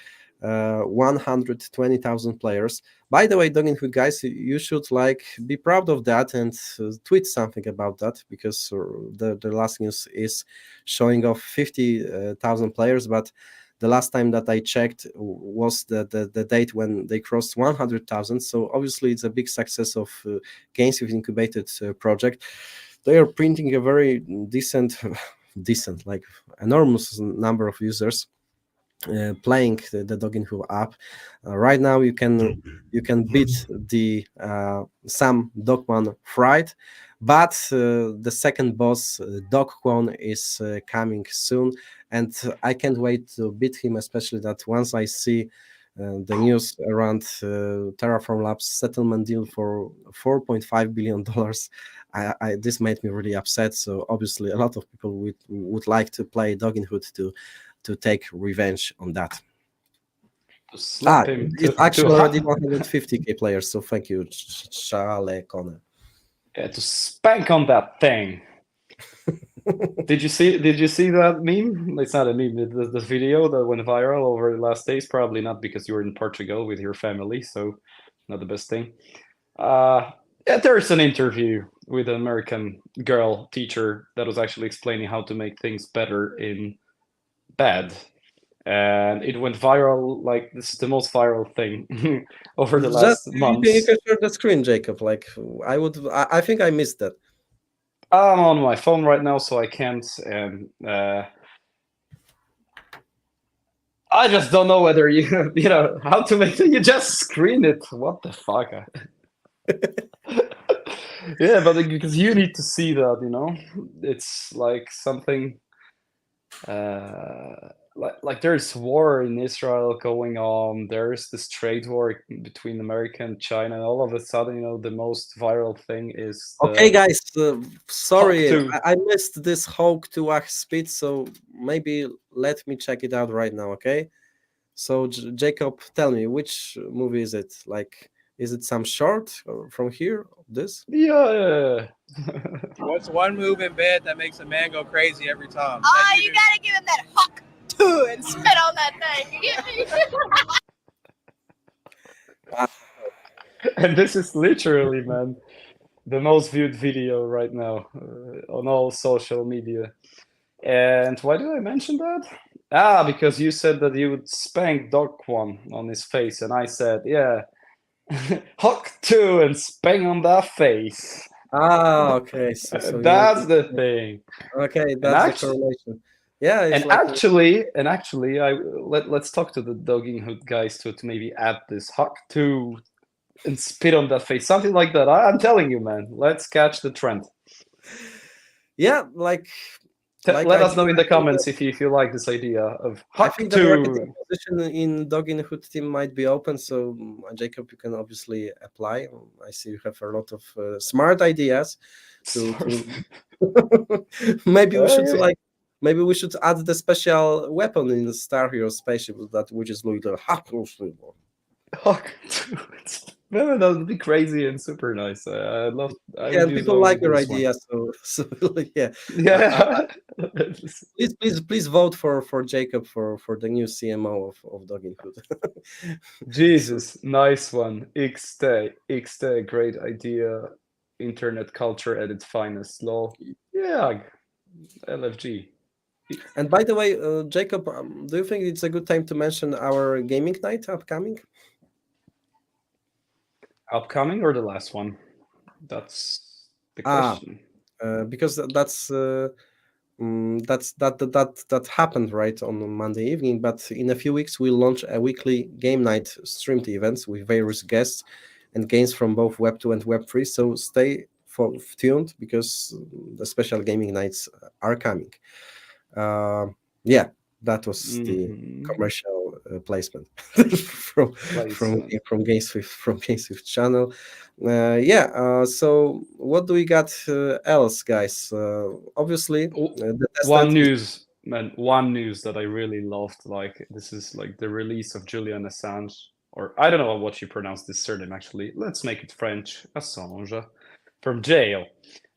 B: 120,000 players. By the way, Doginhood guys, you should like be proud of that and tweet something about that, because the last news is showing off 50,000 players, but the last time that I checked was the date when they crossed 100,000. So obviously it's a big success of GameSwift incubated project. They are printing a very decent, like enormous number of users playing the Doginhood app. Right now you can beat the Sam Dogman Fright, but the second boss, Dogquan, is coming soon, and I can't wait to beat him, especially that once I see the news around Terraform Labs settlement deal for $4.5 billion, this made me really upset. So obviously a lot of people would like to play Doginhood to take revenge on that. It's actually already 150k players, so thank you, Charles Connor.
A: Yeah, to spank on that thing. Did you see that meme? It's not a meme. The video that went viral over the last days. Probably not, because you were in Portugal with your family, so not the best thing. There's an interview with an American girl teacher that was actually explaining how to make things better in bad, and it went viral. Like, this is the most viral thing over the last month.
B: You can share the screen, Jacob. Like I think I missed that.
A: I'm on my phone right now, so I can't. And I just don't know whether you you know how to make it. You just screen it. What the fuck? Yeah, but because you need to see that, you know, it's like something. Like there's war in Israel going on. There's this trade war between America and China, and all of a sudden, you know, the most viral thing is
B: Okay,
A: the
B: guys, sorry,
A: Hawk 2.
B: I missed this Hawk 2 speed, so maybe let me check it out right now, okay? So, Jacob, tell me, which movie is it? Like, is it some short from here? This?
A: Yeah.
H: What's one move in bed that makes a man go crazy every time?
I: Oh, you gotta give him that Hawk 2 and spit on that thing. You get me?
A: And this is literally, man, the most viewed video right now on all social media. And why did I mention that? Because you said that you would spank Doc One on his face, and I said, yeah, Hawk 2 and spank on that face.
B: Okay. So
A: That's the thing.
B: Okay, that's the correlation. Yeah, it's
A: And
B: like
A: actually, let's talk to the Dogging Hood guys to maybe add this Hawk 2 and spit on that face, something like that. I'm telling you, man. Let's catch the trend.
B: yeah, like
A: Let
B: I
A: us know in the
B: think
A: comments if you like this idea of
B: I
A: Hawk
B: think the
A: 2.
B: marketing position in Dog in the Hood team might be open. So, Jacob, you can obviously apply. I see you have a lot of smart ideas. Maybe we should maybe we should add the special weapon in the Star Hero spaceship which is little Hawk 2.
A: Hawk 2. Man, that would be crazy and super nice. I love.
B: Yeah, and people like your idea, so yeah.
A: Yeah.
B: Please vote for Jacob for the new CMO of Dog in Hood.
A: Jesus, nice one. XT, great idea. Internet culture at its finest. Lol. Yeah, LFG.
B: And by the way, Jacob, do you think it's a good time to mention our gaming night upcoming?
A: Upcoming or the last one? That's the question.
B: Because that happened right on Monday evening, but in a few weeks we'll launch a weekly game night streamed events with various guests and games from both Web 2 and Web 3. So stay tuned because the special gaming nights are coming. That was the commercial placement from GameSwift channel. So what do we got else, guys? Obviously,
A: one news that I really loved. Like this is like the release of Julian Assange, or I don't know what you pronounce this surname actually. Let's make it French. Assange from jail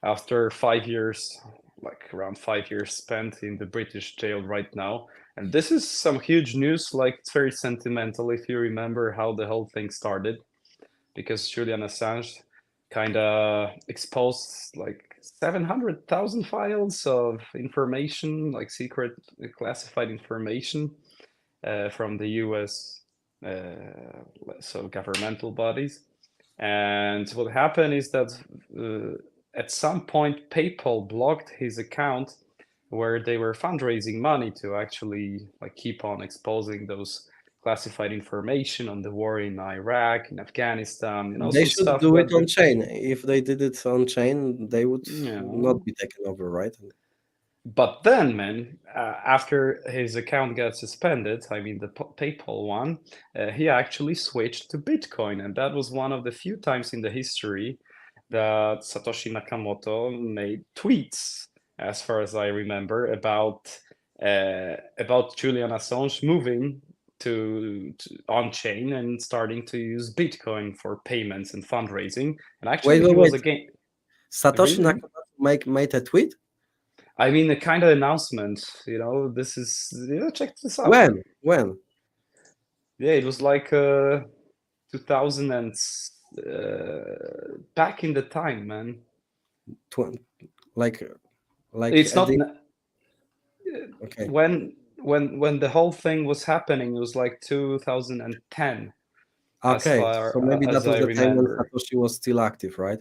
A: after 5 years. Like around 5 years spent in the British jail right now. And this is some huge news, like it's very sentimental if you remember how the whole thing started. Because Julian Assange kind of exposed like 700,000 files of information, like secret classified information from the US, so governmental bodies. And what happened is that at some point, PayPal blocked his account where they were fundraising money to actually like keep on exposing those classified information on the war in Iraq, in Afghanistan.
B: They should do it on chain. If they did it on chain, they would not be taken over, right?
A: But then, man, after his account got suspended, I mean the PayPal one, he actually switched to Bitcoin, and that was one of the few times in the history that Satoshi Nakamoto made tweets, as far as I remember, about Julian Assange moving to on-chain and starting to use Bitcoin for payments and fundraising. And actually, he was again.
B: Satoshi Nakamoto made a tweet.
A: I mean, a kind of announcement. You know, this is. Check this out.
B: When?
A: Yeah, it was like 2000 and. Back in the time, man.
B: Like
A: it's not
B: okay.
A: When the whole thing was happening, it was like 2010.
B: Okay, so maybe that was the time when Satoshi was still active, right?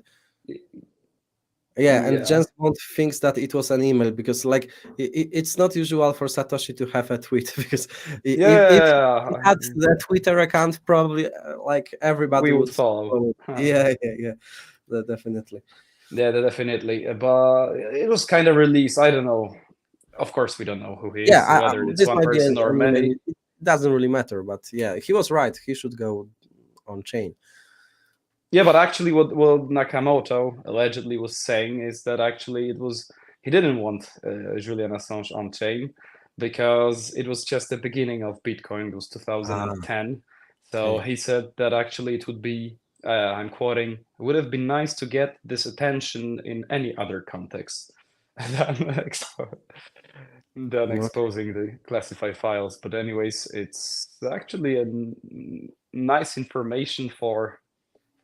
B: Yeah, and
A: Yeah.
B: Jens Bond thinks that it was an email because, like, it's not usual for Satoshi to have a tweet because if he had the Twitter account, probably like everybody
A: we would
B: would
A: follow.
B: Yeah, definitely.
A: Yeah, definitely. But it was kind of released. I don't know. Of course, we don't know who he is,
B: Yeah,
A: whether it's
B: this
A: one
B: might be
A: person or many.
B: it doesn't really matter, but yeah, he was right. He should go on chain.
A: Yeah, but actually, what Nakamoto allegedly was saying is that actually he didn't want Julian Assange on chain because it was just the beginning of Bitcoin. It was 2010. So
B: okay.
A: he said that actually it would be, I'm quoting, it would have been nice to get this attention in any other context than exposing the classified files. But anyways, it's actually a nice information for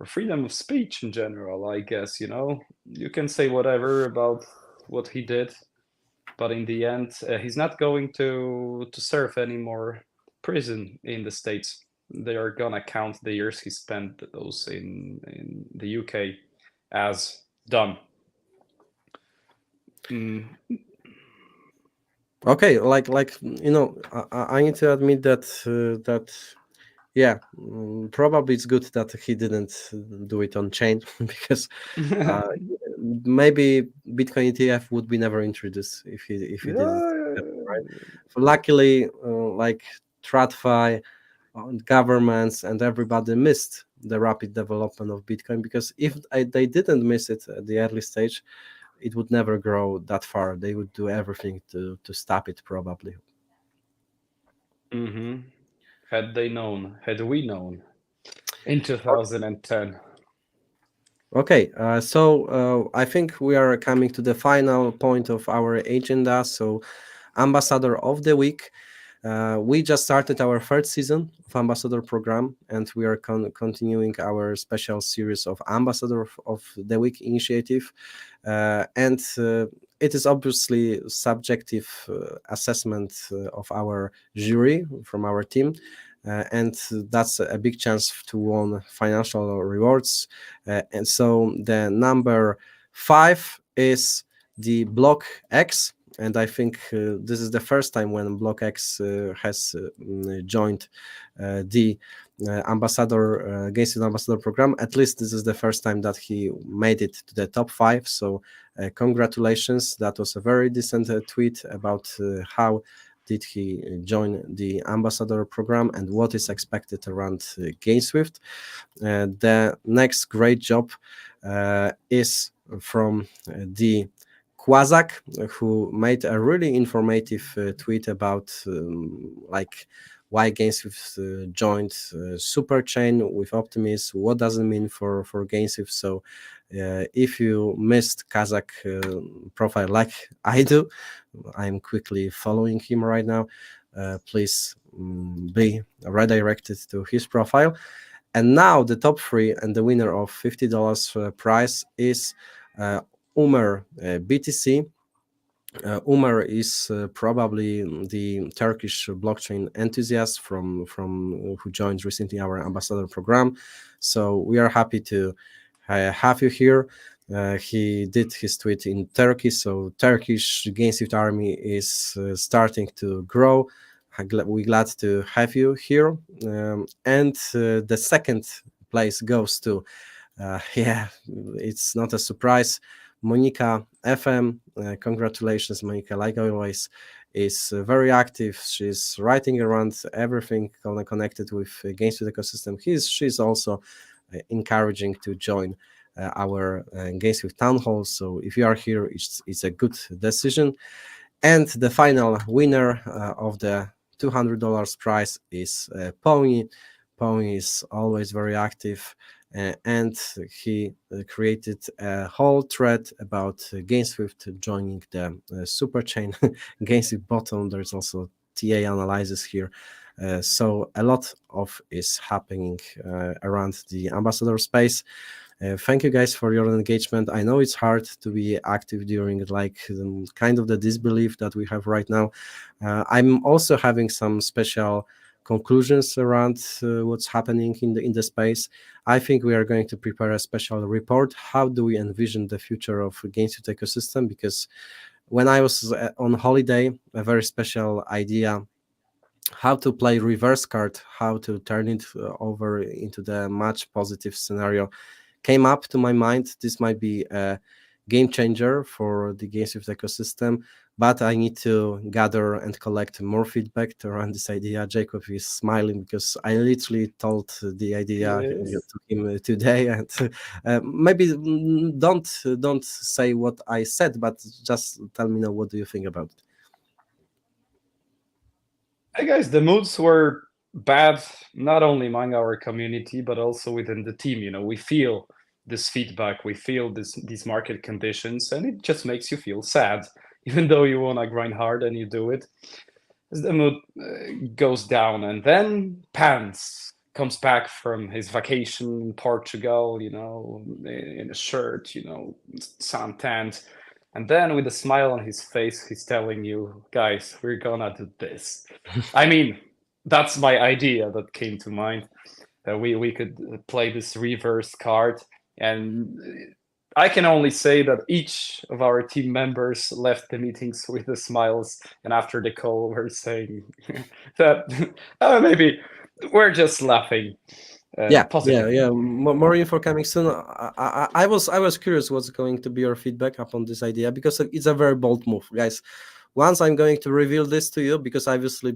A: freedom of speech in general, I guess. You can say whatever about what he did, but in the end, he's not going to serve any more prison in the States. They are gonna count the years he spent those in the UK as done.
B: Okay, like I need to admit that yeah, probably it's good that he didn't do it on chain because maybe Bitcoin ETF would be never introduced if he didn't, right? So luckily, like TradFi, governments and everybody missed the rapid development of Bitcoin, because if they didn't miss it at the early stage, it would never grow that far. They would do everything to stop it, probably.
A: Had we known in 2010.
B: Okay, so I think we are coming to the final point of our agenda. So, Ambassador of the Week. We just started our third season of Ambassador program, and we are continuing our special series of Ambassador of the Week initiative. And it is obviously subjective assessment of our jury from our team. And that's a big chance to win financial rewards. And so the number 5 is the Block X. And I think this is the first time when BlockX has joined the Ambassador GameSwift Ambassador program. At least this is the first time that he made it to the top 5. So congratulations. That was a very decent tweet about how did he join the Ambassador program and what is expected around GameSwift. The next great job is from the Quazak, who made a really informative tweet about like why GameSwift joined Superchain with Optimism, what does it mean for GameSwift. So if you missed Kazakh profile like I do, I'm quickly following him right now. Please be redirected to his profile. And now the top 3 and the winner of $50 prize is Umer BTC. Umer is probably the Turkish blockchain enthusiast from who joined recently our ambassador program. So we are happy to have you here. He did his tweet in Turkey, so Turkish GameSwift army is starting to grow. We're glad to have you here. And the second place goes to, yeah, it's not a surprise, Monica FM. Congratulations, Monica. Like always, is very active. She's writing around everything connected with GameSwift ecosystem. She's also encouraging to join our GameSwift Townhall. So if you are here, it's a good decision. And the final winner of the $200 prize is Pony. Pony is always very active. And he created a whole thread about GameSwift joining the Superchain GameSwift bottom. There's also TA analysis here. So a lot of is happening around the ambassador space. Thank you guys for your engagement. I know it's hard to be active during like kind of the disbelief that we have right now. I'm also having some special conclusions around what's happening in the space. I think we are going to prepare a special report. How do we envision the future of GameSwift ecosystem? Because when I was on holiday, a very special idea, how to play reverse card, how to turn it over into the much positive scenario, came up to my mind. This might be a game changer for the GameSwift ecosystem, but I need to gather and collect more feedback around this idea. Jacob is smiling because I literally told the idea to him today, and maybe don't say what I said, but just tell me now, what do you think about it?
A: Hey guys, the moods were bad, not only among our community, but also within the team. You know, we feel this feedback, we feel these market conditions, and it just makes you feel sad, even though you want to grind hard and you do it. As the mood goes down, and then Pants comes back from his vacation in Portugal, you know, in a shirt, you know, suntanned. And then with a smile on his face, he's telling you, guys, we're gonna do this. I mean, that's my idea that came to mind. That we could play this reverse card. And I can only say that each of our team members left the meetings with the smiles. And after the call, we're saying that maybe we're just laughing.
B: More info coming soon. I was curious what's going to be your feedback upon this idea, because it's a very bold move, guys. Once I'm going to reveal this to you, because obviously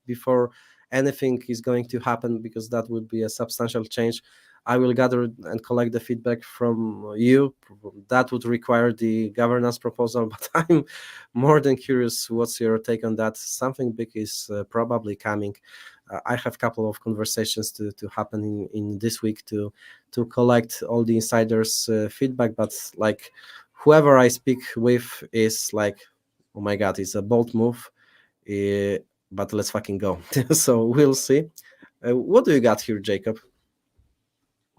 B: before anything is going to happen, because that would be a substantial change, I will gather and collect the feedback from you. That would require the governance proposal, but I'm more than curious what's your take on that. Something big is probably coming. I have a couple of conversations to happen in this week to collect all the insiders' feedback, but like whoever I speak with is like, oh my God, it's a bold move, but let's fucking go. So we'll see. What do you got here, Jacob?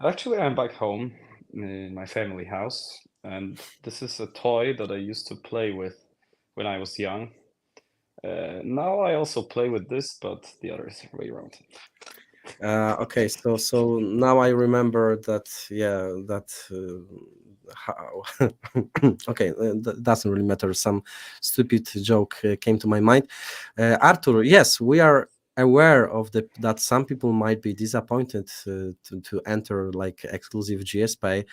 A: Actually, I'm back home in my family house, and this is a toy that I used to play with when I was young. Now I also play with this, but the other way around.
B: Okay, so now I remember that. Yeah, that. How? Okay, that doesn't really matter. Some stupid joke came to my mind. Arthur, yes, we are aware of that some people might be disappointed to enter like exclusive GSPay,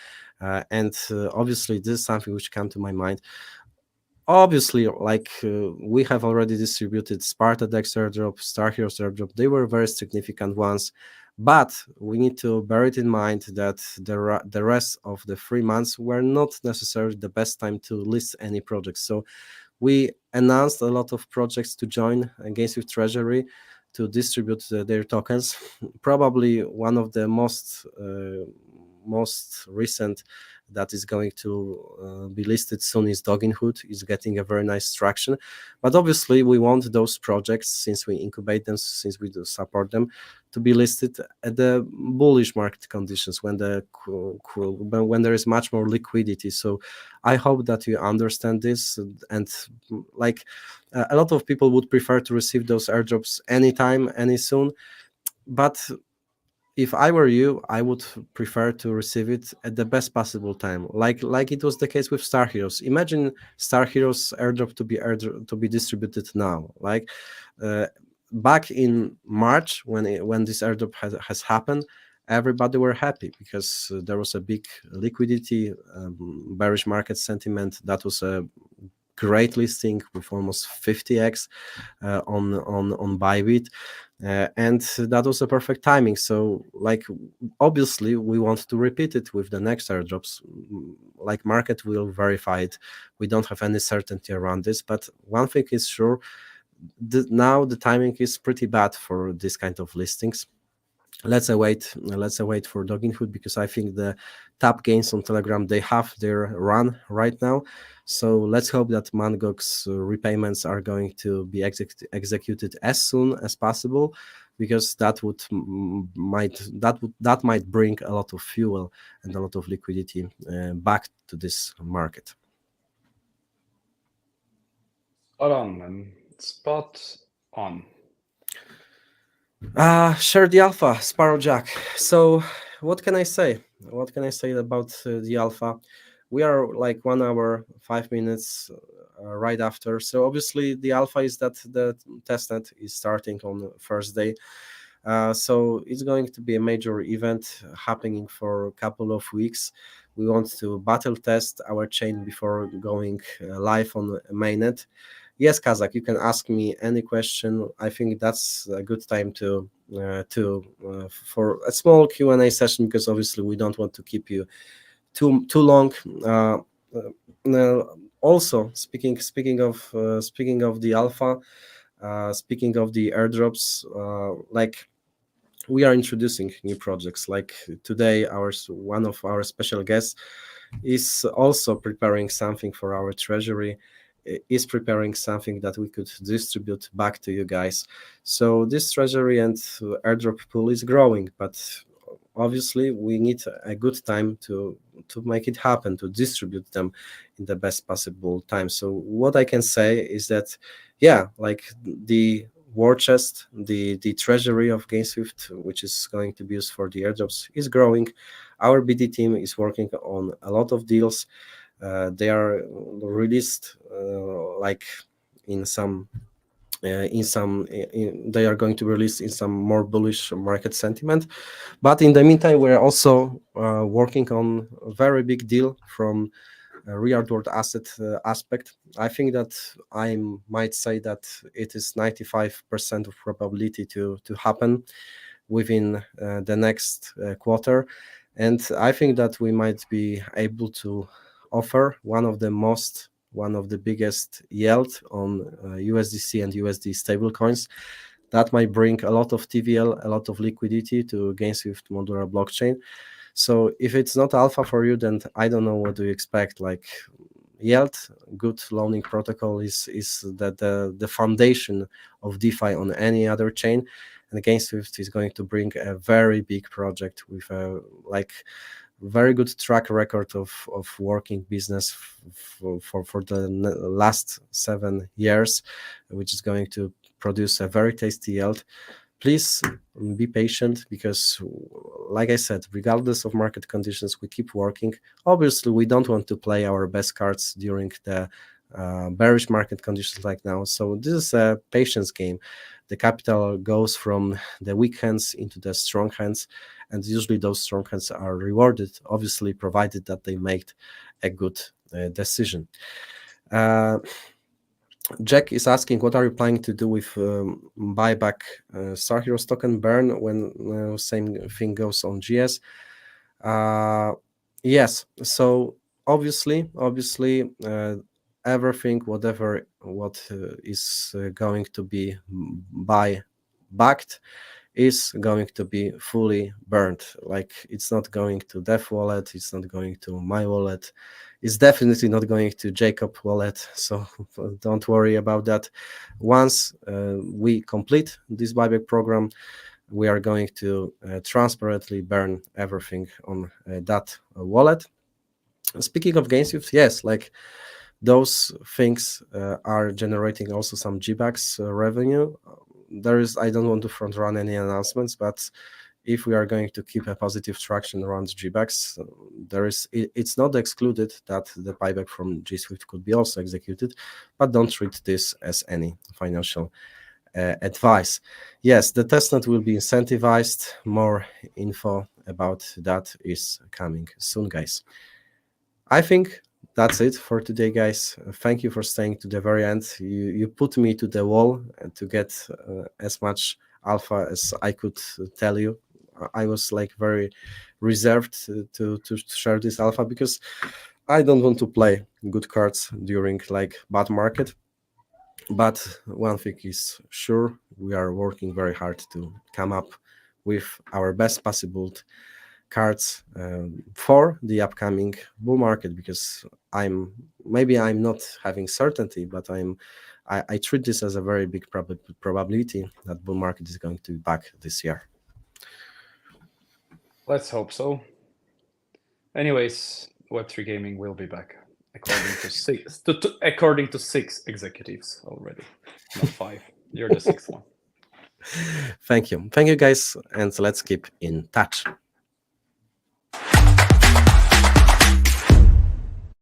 B: and obviously this is something which came to my mind. Obviously, like we have already distributed Spartadex airdrop, Star Heroes airdrop. They were very significant ones, but we need to bear it in mind that the rest of the 3 months were not necessarily the best time to list any projects. So we announced a lot of projects to join GameSwift Treasury to distribute their tokens. Probably one of the most recent that is going to be listed soon is Dogginhood. Is getting a very nice traction, but obviously we want those projects, since we incubate them, since we do support them, to be listed at the bullish market conditions when there is much more liquidity. So I hope that you understand this, and like a lot of people would prefer to receive those airdrops anytime, any soon, but if I were you, I would prefer to receive it at the best possible time, like it was the case with Star Heroes. Imagine Star Heroes airdrop to be distributed now. Like back in March, when this airdrop has happened, everybody were happy because there was a big liquidity, bearish market sentiment. That was a great listing with almost 50x on Bybit. And that was a perfect timing. So like obviously we want to repeat it with the next airdrops. Like market will verify it. We don't have any certainty around this, but one thing is sure, now the timing is pretty bad for this kind of listings. Let's await for Dogginhood, because I think the top gains on Telegram, they have their run right now. So let's hope that Mangok's repayments are going to be executed as soon as possible, because that might bring a lot of fuel and a lot of liquidity back to this market.
A: Spot on, man. Spot on.
B: Share the alpha, Sparrow Jack. So what can I say? What can I say about the alpha? We are like 1 hour, 5 minutes right after. So obviously the alpha is that the testnet is starting on Thursday. So it's going to be a major event happening for a couple of weeks. We want to battle test our chain before going live on mainnet. Yes, Kazak, you can ask me any question. I think that's a good time to for a small Q&A session, because obviously we don't want to keep you too long. Also, speaking of the alpha, speaking of the airdrops, like we are introducing new projects. Like today, one of our special guests is also preparing something for our treasury, is preparing something that we could distribute back to you guys. So this treasury and airdrop pool is growing, but obviously we need a good time to make it happen, to distribute them in the best possible time. So what I can say is that, yeah, like the war chest, the treasury of GameSwift, which is going to be used for the airdrops, is growing. Our BD team is working on a lot of deals. They are released like in some they are going to release in some more bullish market sentiment. But in the meantime, we're also working on a very big deal from a reward asset aspect. I think that I might say that it is 95% of probability to happen within the next quarter. And I think that we might be able to offer one of the biggest yield on USDC and USD stablecoins. That might bring a lot of TVL, a lot of liquidity to GameSwift modular blockchain. So if it's not alpha for you, then I don't know what do you expect. Like yield, good loaning protocol is the foundation of DeFi on any other chain. And GameSwift is going to bring a very big project with a very good track record of working business for the last 7 years, which is going to produce a very tasty yield. Please be patient, because like I said, regardless of market conditions, we keep working. Obviously, we don't want to play our best cards during the bearish market conditions like now. So this is a patience game. The capital goes from the weak hands into the strong hands, and usually those strong hands are rewarded, obviously, provided that they made a good decision. Jack is asking, what are you planning to do with buyback Star Heroes token burn when same thing goes on GS? Yes, so obviously, everything, what is going to be backed is going to be fully burned. Like, it's not going to Dev wallet, it's not going to my wallet, it's definitely not going to Jacob wallet. So don't worry about that. Once we complete this buyback program, we are going to transparently burn everything on that wallet. Speaking of GameSwift, yes, like those things are generating also some GBAX revenue. I don't want to front run any announcements, but if we are going to keep a positive traction around GBAX, it's not excluded that the buyback from GSWIFT could be also executed, but don't treat this as any financial advice. Yes, the testnet will be incentivized. More info about that is coming soon, guys. I think that's it for today, guys. Thank you for staying to the very end. You put me to the wall to get as much alpha as I could tell you. I was like very reserved to share this alpha, because I don't want to play good cards during like bad market. But one thing is sure, we are working very hard to come up with our best possible cards for the upcoming bull market, because I'm not having certainty, but I treat this as a very big probability that bull market is going to be back this year.
A: Let's hope so. Anyways, Web3 gaming will be back, according to 6 executives already, not 5. You're the 6th one.
B: Thank you, guys, and let's keep in touch.